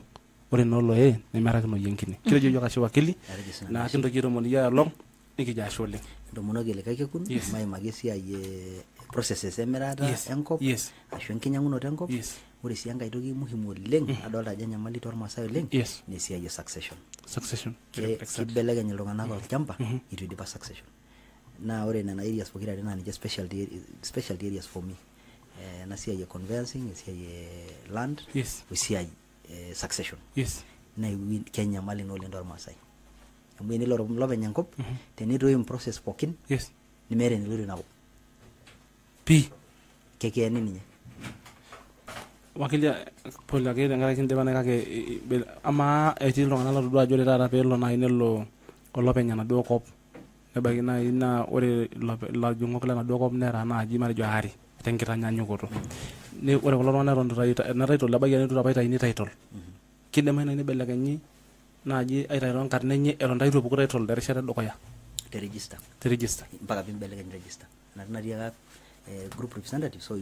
A: ore noloe nemerakinoyie enkine kitejo yiok ashe wakili naa kintoki aitomoni iyie along nikijo ashe oleng
C: ntomonoki likae kekun maimaki esiai processes emirata enkop ashu enkinyang'unoto enkop ore sii enkae toki muhimu oleng adolta ajo enyamali tormaasai oleng na esiai succession kibelekeny iltung'anak olchamba itu idipa succession na ore nena areas pokira naa ninche specialty areas for me ena siai conveyancing esiai land esiai succession na kenyamali oleng tormaasai amu enilo lopeny enkop tenitoim process pookin nemeeta enilo tinakop kekeeni ninye
A: wakili pole ake tenkaraki indipa nae kake ama etii iltung'anak lotodua ajo ore taata peelo nai nelo olopeny enaduo kop nebaiki nai naa ore ilajung'ok lenaduo kop neeta naaji matejo are tenkitanyanyukoto ore kulo tung'anak ena title ebaiki enitu apa itayuni title kidimayu nai nibelekenyi naaji aitayu toonkarn enye eton taa itu epuku title terishata edukuya
C: te register mpaka pimbelekeny register natii ake group representative so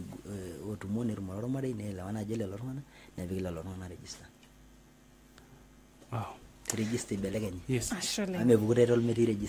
C: otumo netumo ormarei neelewana ajo lelo tung'anak nepiki lelo tung'anak register register ibelekenyi
B: Ashe oleng
C: amepuku title metii register